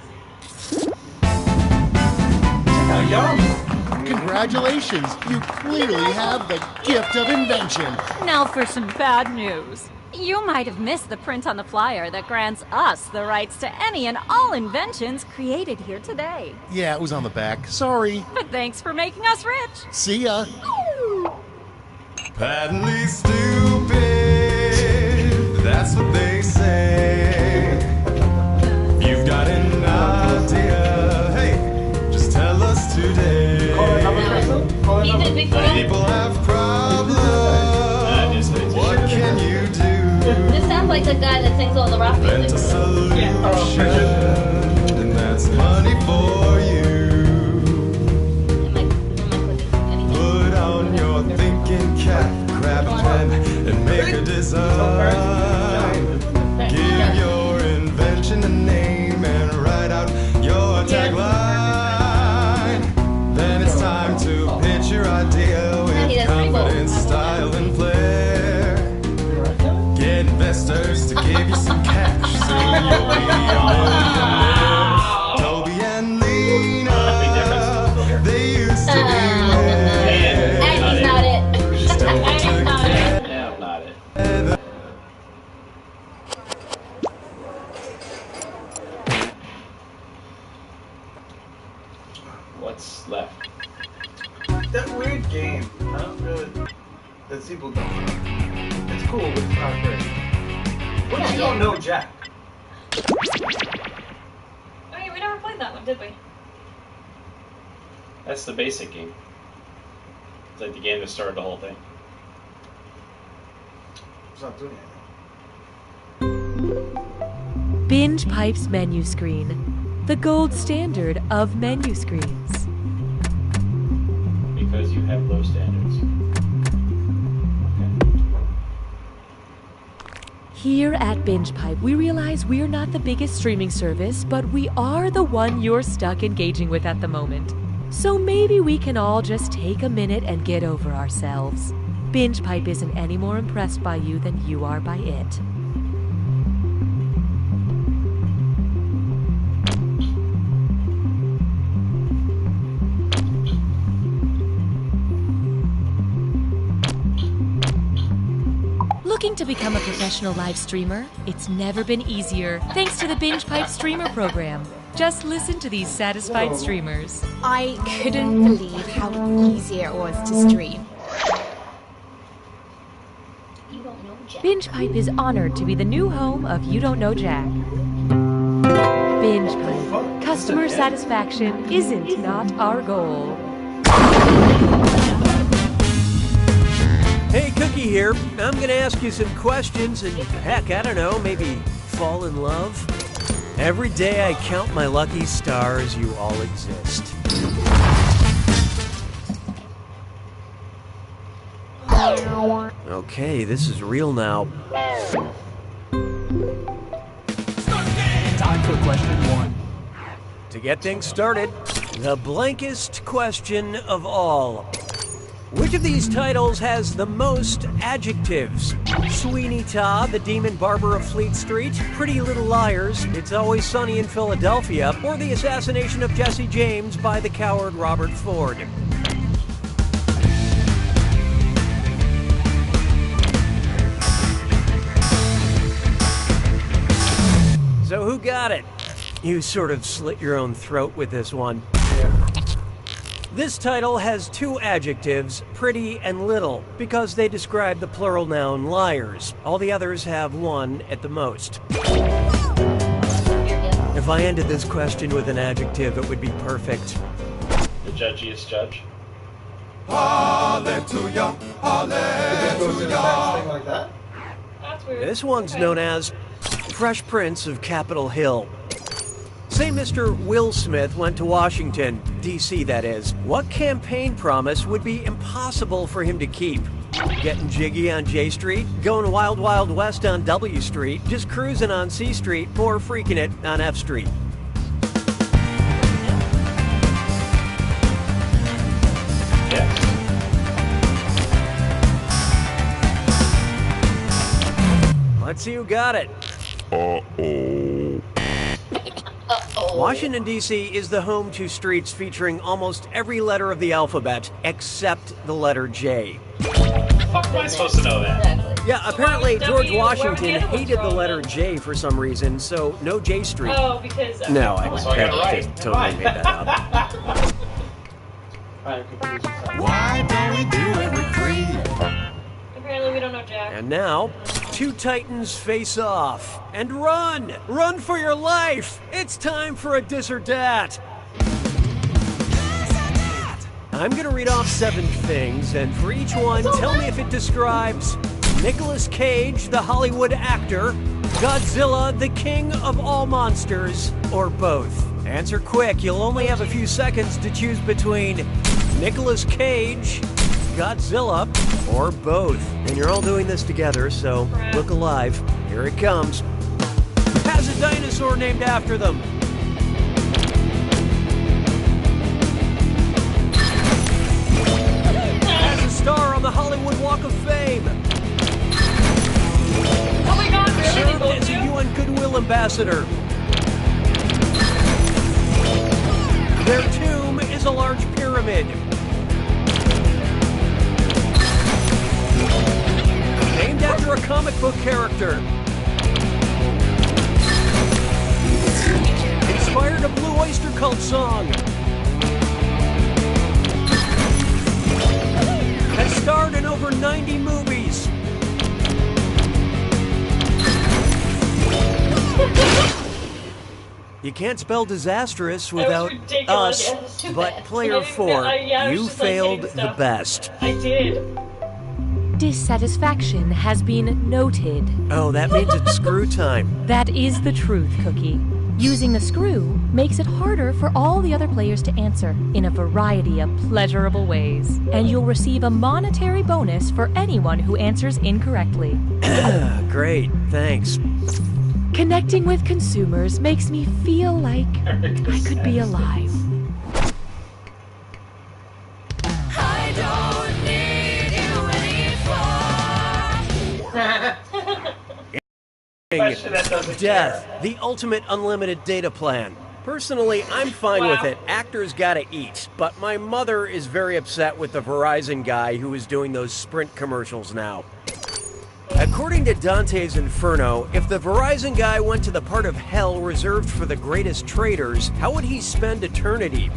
[SPEAKER 9] Congratulations, you clearly have the gift of invention.
[SPEAKER 10] Now for some bad news. You might have missed the print on the flyer that grants us the rights to any and all inventions created here today.
[SPEAKER 9] Yeah, it was on the back. Sorry.
[SPEAKER 10] But thanks for making us rich.
[SPEAKER 9] See ya.
[SPEAKER 11] Patently stupid, that's what they say. You've got an idea, hey, just tell us today. People have problems, what can you do?
[SPEAKER 2] This sounds like the guy that sings all the rock music.
[SPEAKER 11] Invent a solution, and that's money for you. Put on your thinking cap, grab a pen, and make a design. Give your invention a name and write out your tagline. Then it's time to pitch your idea with confidence, style, and flair. Get investors to give you some cash so you'll be a millionaire. Toby and Lena, they used to be where.
[SPEAKER 2] That's not it.
[SPEAKER 11] Just don't together.
[SPEAKER 3] Yeah, not it. What's left?
[SPEAKER 4] That weird game. I don't really. The sequel game. It's cool, but it's not great. What you don't know, Jack?
[SPEAKER 8] Oh yeah, we never played that one, did we?
[SPEAKER 3] That's the basic game. It's like the game that started the whole thing.
[SPEAKER 4] It's not doing anything.
[SPEAKER 12] Binge Pipe's menu screen, the gold standard of menu screens.
[SPEAKER 3] Because you have low standards.
[SPEAKER 12] Here at Binge Pipe, we realize we're not the biggest streaming service, but we are the one you're stuck engaging with at the moment. So maybe we can all just take a minute and get over ourselves. Binge Pipe isn't any more impressed by you than you are by it. Looking to become a professional live streamer? It's never been easier thanks to the Binge Pipe Streamer program. Just listen to these satisfied streamers.
[SPEAKER 5] I couldn't believe how easy it was to stream.
[SPEAKER 12] Binge Pipe is honored to be the new home of You Don't Know Jack. Binge Pipe. Customer satisfaction isn't not our goal.
[SPEAKER 13] Hey, Cookie here. I'm gonna ask you some questions and heck, I don't know, maybe fall in love? Every day I count my lucky stars, you all exist. Okay, this is real now.
[SPEAKER 14] Time for question 1.
[SPEAKER 13] To get things started, the blankest question of all. Which of these titles has the most adjectives? Sweeney Todd, the Demon Barber of Fleet Street, Pretty Little Liars, It's Always Sunny in Philadelphia, or the assassination of Jesse James by the coward Robert Ford? So who got it? You sort of slit your own throat with this one. This title has 2 adjectives, pretty and little, because they describe the plural noun liars. All the others have 1 at the most. If I ended this question with an adjective, it would be perfect.
[SPEAKER 3] The judgiest judge.
[SPEAKER 11] Hallelujah, hallelujah.
[SPEAKER 4] Like that?
[SPEAKER 8] That's weird.
[SPEAKER 13] This one's known as Fresh Prince of Capitol Hill. Say Mr. Will Smith went to Washington, D.C. that is. What campaign promise would be impossible for him to keep? Getting jiggy on J Street? Going wild wild west on W Street? Just cruising on C Street? Or freaking it on F Street?
[SPEAKER 3] Yes.
[SPEAKER 13] Let's see who got it.
[SPEAKER 11] Uh-oh.
[SPEAKER 13] Washington, D.C. is the home to streets featuring almost every letter of the alphabet except the letter J.
[SPEAKER 3] How am I supposed to know that?
[SPEAKER 13] Yeah, apparently George
[SPEAKER 8] W,
[SPEAKER 13] Washington
[SPEAKER 8] where we
[SPEAKER 13] hated the
[SPEAKER 8] handle
[SPEAKER 13] letter J for some reason, so no J Street.
[SPEAKER 8] Oh, because...
[SPEAKER 13] No, I
[SPEAKER 3] So I got it right.
[SPEAKER 13] just totally made that up.
[SPEAKER 11] Why don't we do it with Creed?
[SPEAKER 8] Apparently we don't know Jack.
[SPEAKER 13] And now, two titans face off. And run! Run for your life! It's time for a dis or dat! I'm gonna read off 7 things, and for each one, tell me if it describes Nicolas Cage, the Hollywood actor, Godzilla, the king of all monsters, or both. Answer quick, you'll only have a few seconds to choose between Nicolas Cage, Godzilla, or both. And you're all doing this together, so look alive. Here it comes. Has a dinosaur named after them. Has a star on the Hollywood Walk of Fame.
[SPEAKER 8] Oh my god, really?
[SPEAKER 13] Served as a UN Goodwill Ambassador. Their tomb is a large pyramid. Named after a comic book character. Inspired a Blue Oyster Cult song. Has starred in over 90 movies. You can't spell disastrous without
[SPEAKER 8] ridiculous.
[SPEAKER 13] us,
[SPEAKER 8] Yeah, it's too
[SPEAKER 13] but
[SPEAKER 8] bad.
[SPEAKER 13] player 4,
[SPEAKER 8] I was
[SPEAKER 13] you
[SPEAKER 8] just, like,
[SPEAKER 13] failed
[SPEAKER 8] hitting
[SPEAKER 13] the
[SPEAKER 8] stuff.
[SPEAKER 13] best.
[SPEAKER 8] I did.
[SPEAKER 12] Dissatisfaction has been noted.
[SPEAKER 13] Oh, that means it's screw time.
[SPEAKER 12] That is the truth, Cookie. Using the screw makes it harder for all the other players to answer in a variety of pleasurable ways. And you'll receive a monetary bonus for anyone who answers incorrectly.
[SPEAKER 13] Great, thanks.
[SPEAKER 12] Connecting with consumers makes me feel like I could be alive.
[SPEAKER 8] I don't need you anymore.
[SPEAKER 13] Death, the ultimate unlimited data plan. Personally, I'm fine with it. Actors gotta eat. But my mother is very upset with the Verizon guy who is doing those Sprint commercials now. According to Dante's Inferno, if the Verizon guy went to the part of hell reserved for the greatest traitors, how would he spend eternity?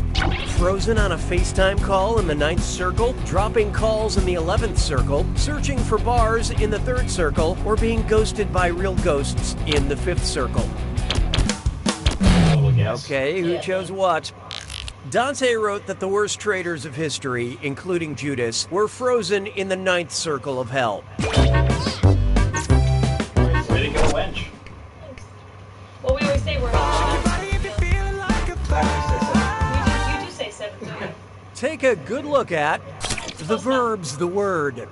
[SPEAKER 13] Frozen on a FaceTime call in the 9th circle, dropping calls in the 11th circle, searching for bars in the 3rd circle, or being ghosted by real ghosts in the 5th circle? Okay, who chose what? Dante wrote that the worst traitors of history, including Judas, were frozen in the 9th circle of hell.
[SPEAKER 3] Way to go, wench.
[SPEAKER 8] Well, we always say we're you do say 7 too.
[SPEAKER 13] Take a good look at the verbs, the word.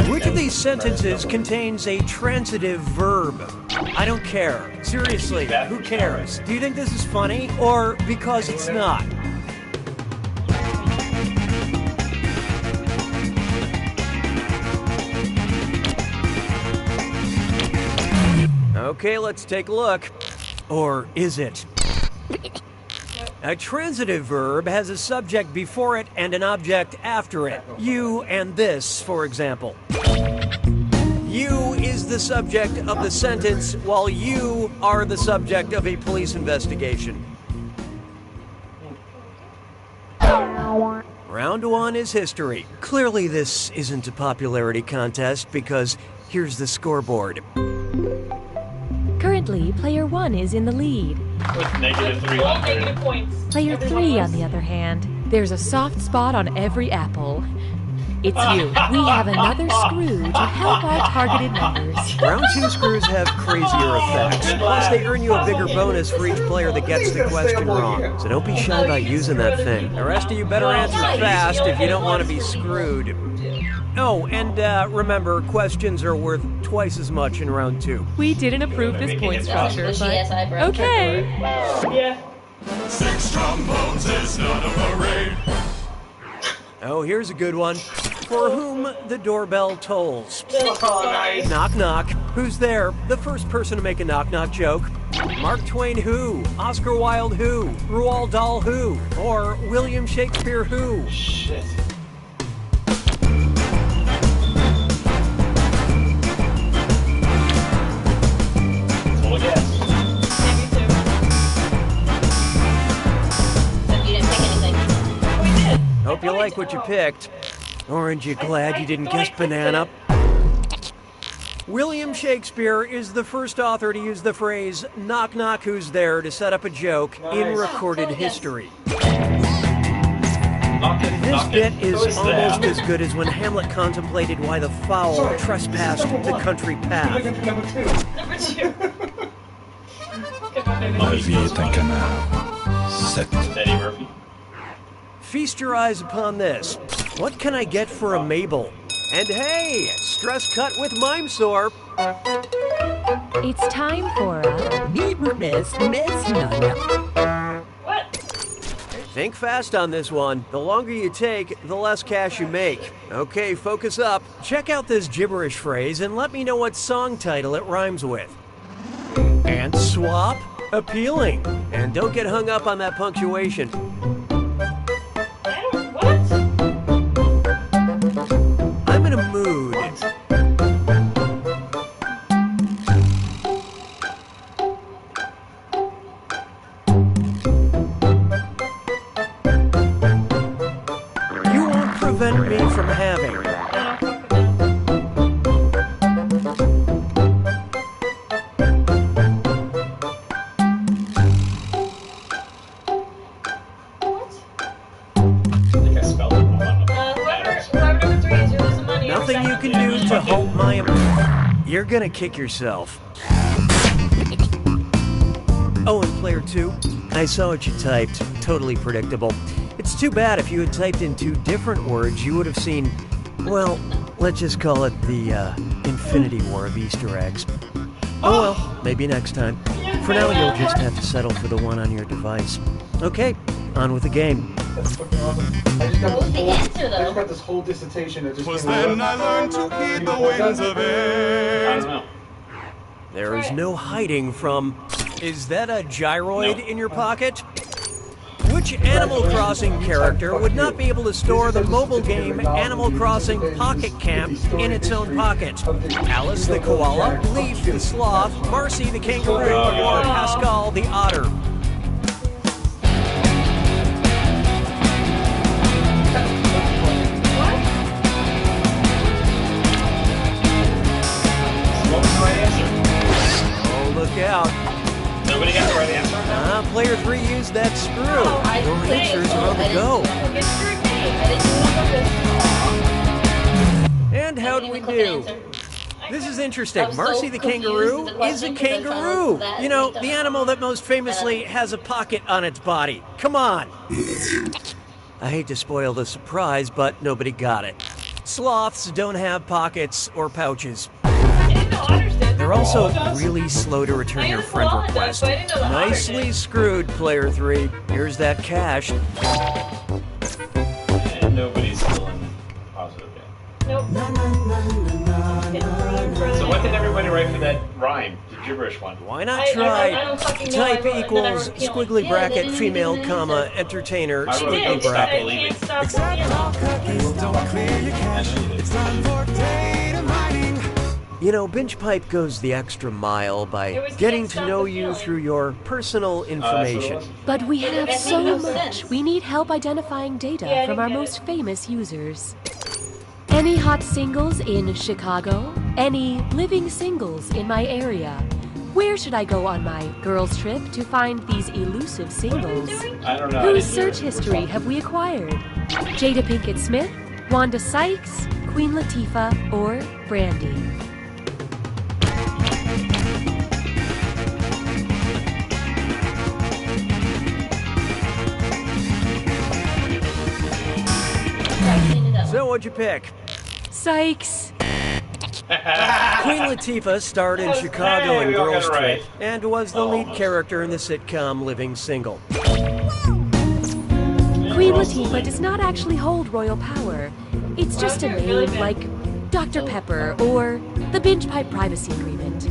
[SPEAKER 13] Which of these sentences contains a transitive verb? I don't care. Seriously, who cares? Do you think this is funny, or because it's not? Okay, let's take a look. Or is it? A transitive verb has a subject before it and an object after it. You and this, for example. You is the subject of the sentence, while you are the subject of a police investigation. Round 1 is history. Clearly this isn't a popularity contest because here's the scoreboard.
[SPEAKER 12] Currently, player 1 is in the lead.
[SPEAKER 3] With negative
[SPEAKER 8] All
[SPEAKER 3] 300.
[SPEAKER 8] negative points.
[SPEAKER 12] Player
[SPEAKER 8] Everyone
[SPEAKER 12] 3,
[SPEAKER 8] was.
[SPEAKER 12] on the other hand, there's a soft spot on every apple. It's you. We have another screw to help our targeted members.
[SPEAKER 13] Round 2 screws have crazier effects. Plus, they earn you a bigger bonus for each player that gets the question wrong. So don't be shy about using that thing. The rest of you better answer fast if you don't want to be screwed. Oh, and remember, questions are worth twice as much in round 2.
[SPEAKER 12] We didn't approve this point structure,
[SPEAKER 2] Yes, I
[SPEAKER 12] but
[SPEAKER 2] broke
[SPEAKER 12] okay.
[SPEAKER 8] Yeah.
[SPEAKER 11] 6 trombones is not a parade.
[SPEAKER 13] Oh, here's a good one. For whom the doorbell tolls.
[SPEAKER 8] Nice.
[SPEAKER 13] Knock, knock. Who's there? The first person to make a knock-knock joke. Mark Twain who? Oscar Wilde who? Roald Dahl who? Or William Shakespeare who?
[SPEAKER 3] Shit.
[SPEAKER 13] Hope you like what you picked. Orange, you glad you didn't guess banana? William Shakespeare is the first author to use the phrase, knock knock who's there, to set up a joke in recorded history. This bit is almost as good as when Hamlet contemplated why the fowl trespassed the country path.
[SPEAKER 8] Number 2.
[SPEAKER 14] Ma vie est un canard. 7.
[SPEAKER 3] Eddie Murphy.
[SPEAKER 13] Feast your eyes upon this. What can I get for a Mabel? And hey, stress cut with Mime Sore.
[SPEAKER 12] It's time for a
[SPEAKER 8] What?
[SPEAKER 13] Think fast on this one. The longer you take, the less cash you make. Okay, focus up. Check out this gibberish phrase and let me know what song title it rhymes with. And swap? Appealing. And don't get hung up on that punctuation.
[SPEAKER 8] What?
[SPEAKER 13] I'm in a mood. You won't prevent me from having. Nothing you can do to halt my... You're gonna kick yourself. Oh, and player 2, I saw what you typed. Totally predictable. It's too bad if you had typed in 2 different words, you would have seen, well, let's just call it the Infinity War of Easter eggs. Oh well, maybe next time. For now, you'll just have to settle for the one on your device. Okay, on with the game.
[SPEAKER 4] That's fucking awesome. I just got this whole dissertation that just
[SPEAKER 11] Was
[SPEAKER 4] came out.
[SPEAKER 11] then I learned to heed the winds of it.
[SPEAKER 3] I don't know.
[SPEAKER 13] There is no hiding from... Is that a gyroid in your pocket? Which Animal Crossing character would not be able to store the mobile game Animal Crossing Pocket Camp in its own pocket? Alice the koala, Leaf the sloth, Marcy the kangaroo, or Pascal the otter?
[SPEAKER 3] What was the right answer?
[SPEAKER 13] Oh, look out.
[SPEAKER 3] Nobody got the right answer?
[SPEAKER 13] Player 3 used that screw. Your answers are on the go. And how do we do? This is interesting. Marcy the kangaroo is a kangaroo. You know, the animal that most famously has a pocket on its body. Come on. I hate to spoil the surprise, but nobody got it. Sloths don't have pockets or pouches. They're also really slow to return your friend request. Nicely screwed, player 3. Here's that cash.
[SPEAKER 3] And nobody's still in positive yet.
[SPEAKER 8] Nope.
[SPEAKER 3] So what did everybody write for that rhyme, the gibberish one?
[SPEAKER 13] Why not try type equals squiggly bracket female comma entertainer squiggly bracket?
[SPEAKER 11] Accept all cookies, don't clear your cache. It's time for data mining.
[SPEAKER 13] You know, Binge Pipe goes the extra mile by getting to know you through your personal information.
[SPEAKER 12] But we have so much. We need help identifying data from our most famous users. Any hot singles in Chicago? Any living singles in my area? Where should I go on my girls' trip to find these elusive singles?
[SPEAKER 3] I don't know.
[SPEAKER 12] Whose search history have we acquired? Jada Pinkett Smith, Wanda Sykes, Queen Latifah, or Brandy?
[SPEAKER 13] So what'd you pick?
[SPEAKER 12] Sykes.
[SPEAKER 13] Queen Latifah starred in Chicago in Girls Trip and was the lead character in the sitcom Living Single.
[SPEAKER 12] Queen Latifah does not actually hold royal power. It's just a name like Dr. Pepper or the Binge Pipe Privacy Agreement.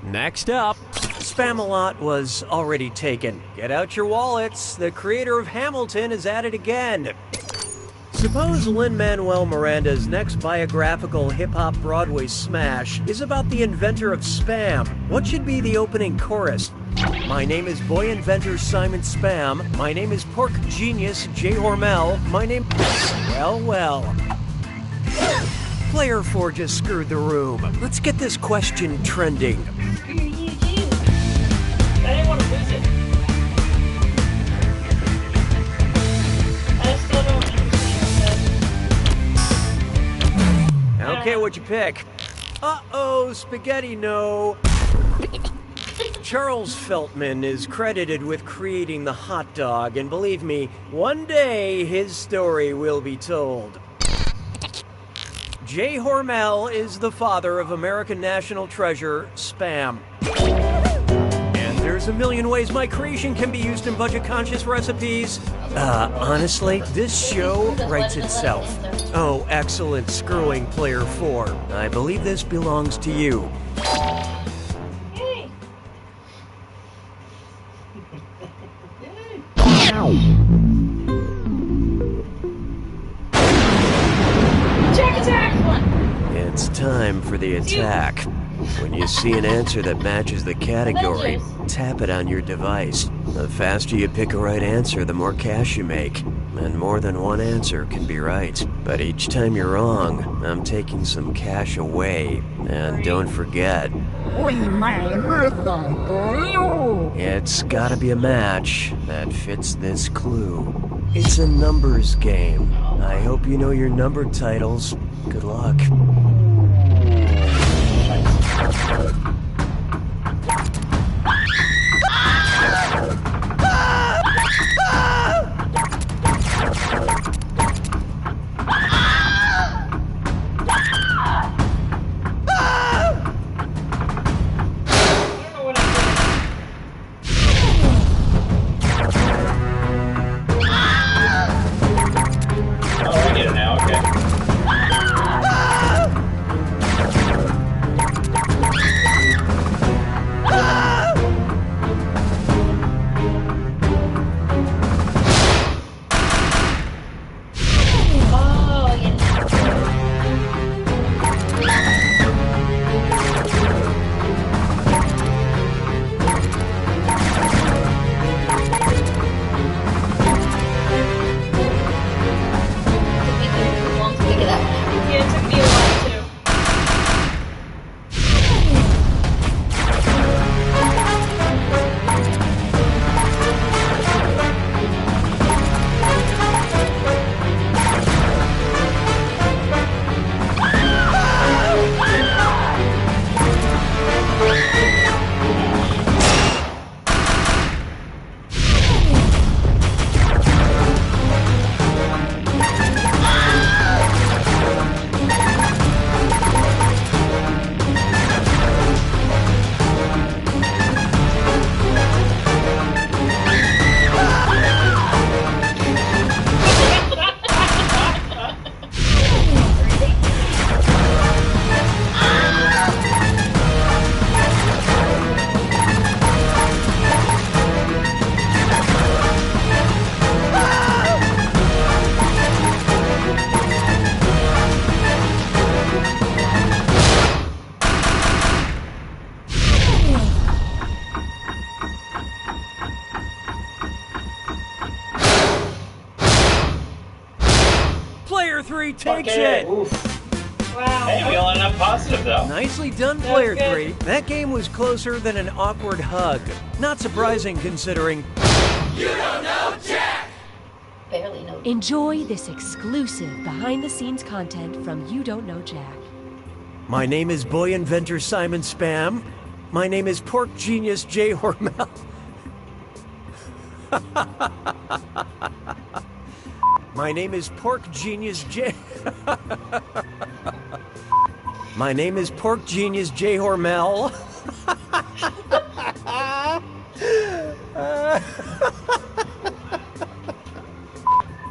[SPEAKER 13] Next up, Spamalot was already taken. Get out your wallets. The creator of Hamilton is at it again. Suppose Lin-Manuel Miranda's next biographical hip-hop Broadway smash is about the inventor of Spam. What should be the opening chorus? My name is boy inventor Simon Spam. My name is pork genius Jay Hormel. My name... Well. Player 4 just screwed the room. Let's get this question trending.
[SPEAKER 8] I didn't want to lose it. I still don't understand that.
[SPEAKER 13] Okay, what'd you pick? Uh-oh, spaghetti no. Charles Feltman is credited with creating the hot dog, and believe me, one day his story will be told. Jay Hormel is the father of American national treasure, Spam. And there's a million ways my creation can be used in budget-conscious recipes. Honestly, this show writes itself. Oh, excellent screwing, Player 4. I believe this belongs to you. It's time for the attack. When you see an answer that matches the category, tap it on your device. The faster you pick a right answer, the more cash you make. And more than one answer can be right. But each time you're wrong, I'm taking some cash away. And don't forget, it's gotta be a match that fits this clue. It's a numbers game. I hope you know your number titles. Good luck. Player 3 takes it!
[SPEAKER 3] Wow. Hey, we all ended up positive, though.
[SPEAKER 13] Nicely done, Player 3. That game was closer than an awkward hug. Not surprising, considering... You don't know Jack!
[SPEAKER 2] Barely know.
[SPEAKER 12] Enjoy this exclusive behind-the-scenes content from You Don't Know Jack.
[SPEAKER 13] My name is boy inventor Simon Spam. My name is pork genius Jay Hormel. My name is pork genius Jay... My name is pork genius Jay Hormel.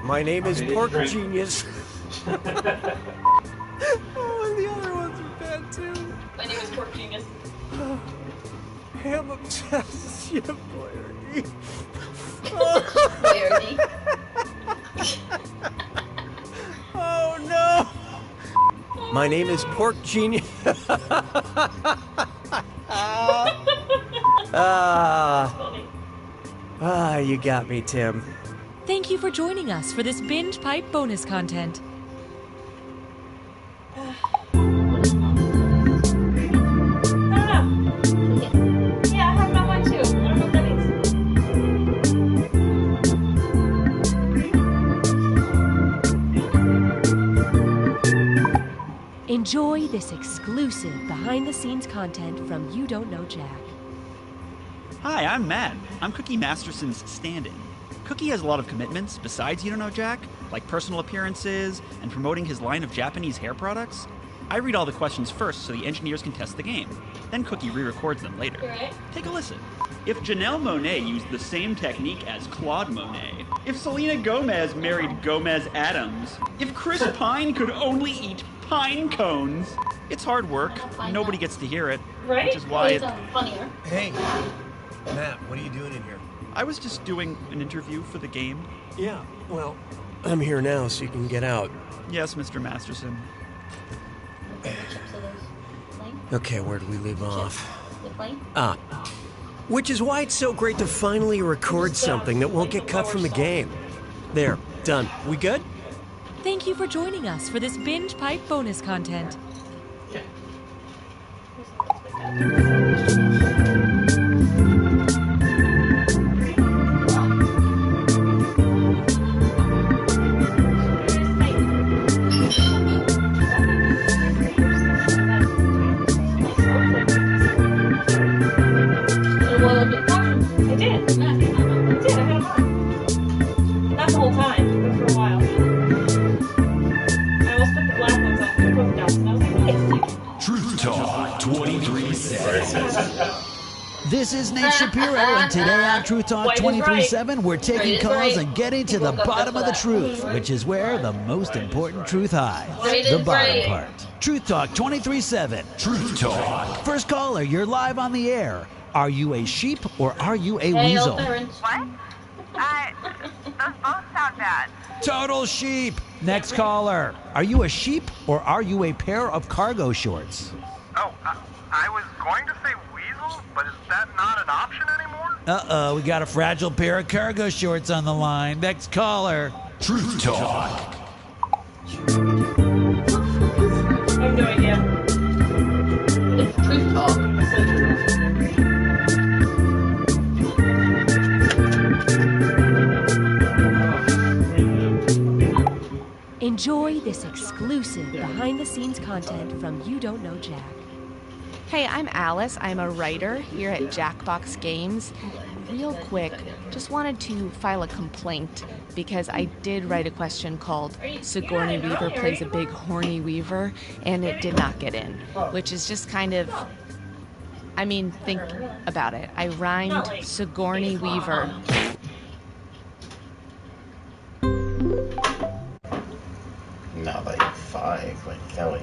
[SPEAKER 13] My name is pork genius.
[SPEAKER 8] Oh, the other ones are bad too. My name is Pork Genius.
[SPEAKER 13] I'm obsessed, you Player D. My name is Pork Genius. You got me, Tim.
[SPEAKER 12] Thank you for joining us for this Binge Pipe bonus content.
[SPEAKER 2] Yeah, I have that one too. I don't know what that means.
[SPEAKER 12] Enjoy this exclusive behind-the-scenes content from You Don't Know Jack.
[SPEAKER 15] Hi, I'm Matt. I'm Cookie Masterson's stand-in. Cookie has a lot of commitments besides You Don't Know Jack, like personal appearances and promoting his line of Japanese hair products. I read all the questions first so the engineers can test the game. Then Cookie re-records them later.
[SPEAKER 2] Right.
[SPEAKER 15] Take a listen. If Janelle Monáe used the same technique as Claude Monet, if Selena Gomez married Gomez Adams, if Chris Pine could only eat pine cones, it's hard work. Nobody gets to hear it.
[SPEAKER 2] Right?
[SPEAKER 15] Which is why it...
[SPEAKER 2] funnier.
[SPEAKER 13] Hey, Matt, what are you doing in here?
[SPEAKER 15] I was just doing an interview for the game.
[SPEAKER 13] Yeah, well, I'm here now so you can get out.
[SPEAKER 15] Yes, Mr. Masterson.
[SPEAKER 13] Okay, where do we leave off?
[SPEAKER 2] The plane?
[SPEAKER 13] Which is why it's so great to finally record something that won't get cut from the game. There, done. We good?
[SPEAKER 12] Thank you for joining us for this Binge Pipe bonus content.
[SPEAKER 8] Not the whole time, but for a while. I almost put the black ones on. I put them down. And I was like, wait a second.
[SPEAKER 14] Truth Talk 23-7.
[SPEAKER 16] This is Nate Shapiro, and today on Truth Talk 23-7, we're taking calls and getting to the bottom of the truth, which is where the most important truth hides. The bottom part. Truth Talk 23-7.
[SPEAKER 14] Truth Talk.
[SPEAKER 16] First caller, you're live on the air. Are you a sheep or are you a weasel?
[SPEAKER 5] What? Those both sound bad.
[SPEAKER 16] Total sheep. Next caller. Are you a sheep or are you a pair of cargo shorts?
[SPEAKER 17] Oh, I was going to say weasel, but is that not an option anymore?
[SPEAKER 16] Uh-oh, we got a fragile pair of cargo shorts on the line. Next caller.
[SPEAKER 14] Truth Talk.
[SPEAKER 8] I have no idea.
[SPEAKER 2] It's Truth Talk.
[SPEAKER 12] Enjoy this exclusive behind-the-scenes content from You Don't Know Jack.
[SPEAKER 5] Hey, I'm Alice. I'm a writer here at Jackbox Games. Real quick, just wanted to file a complaint because I did write a question called Sigourney Weaver plays a big horny weaver, and it did not get in, which is just kind of, I mean, think about it. I rhymed Sigourney Weaver.
[SPEAKER 4] Not like 5, like Kelly.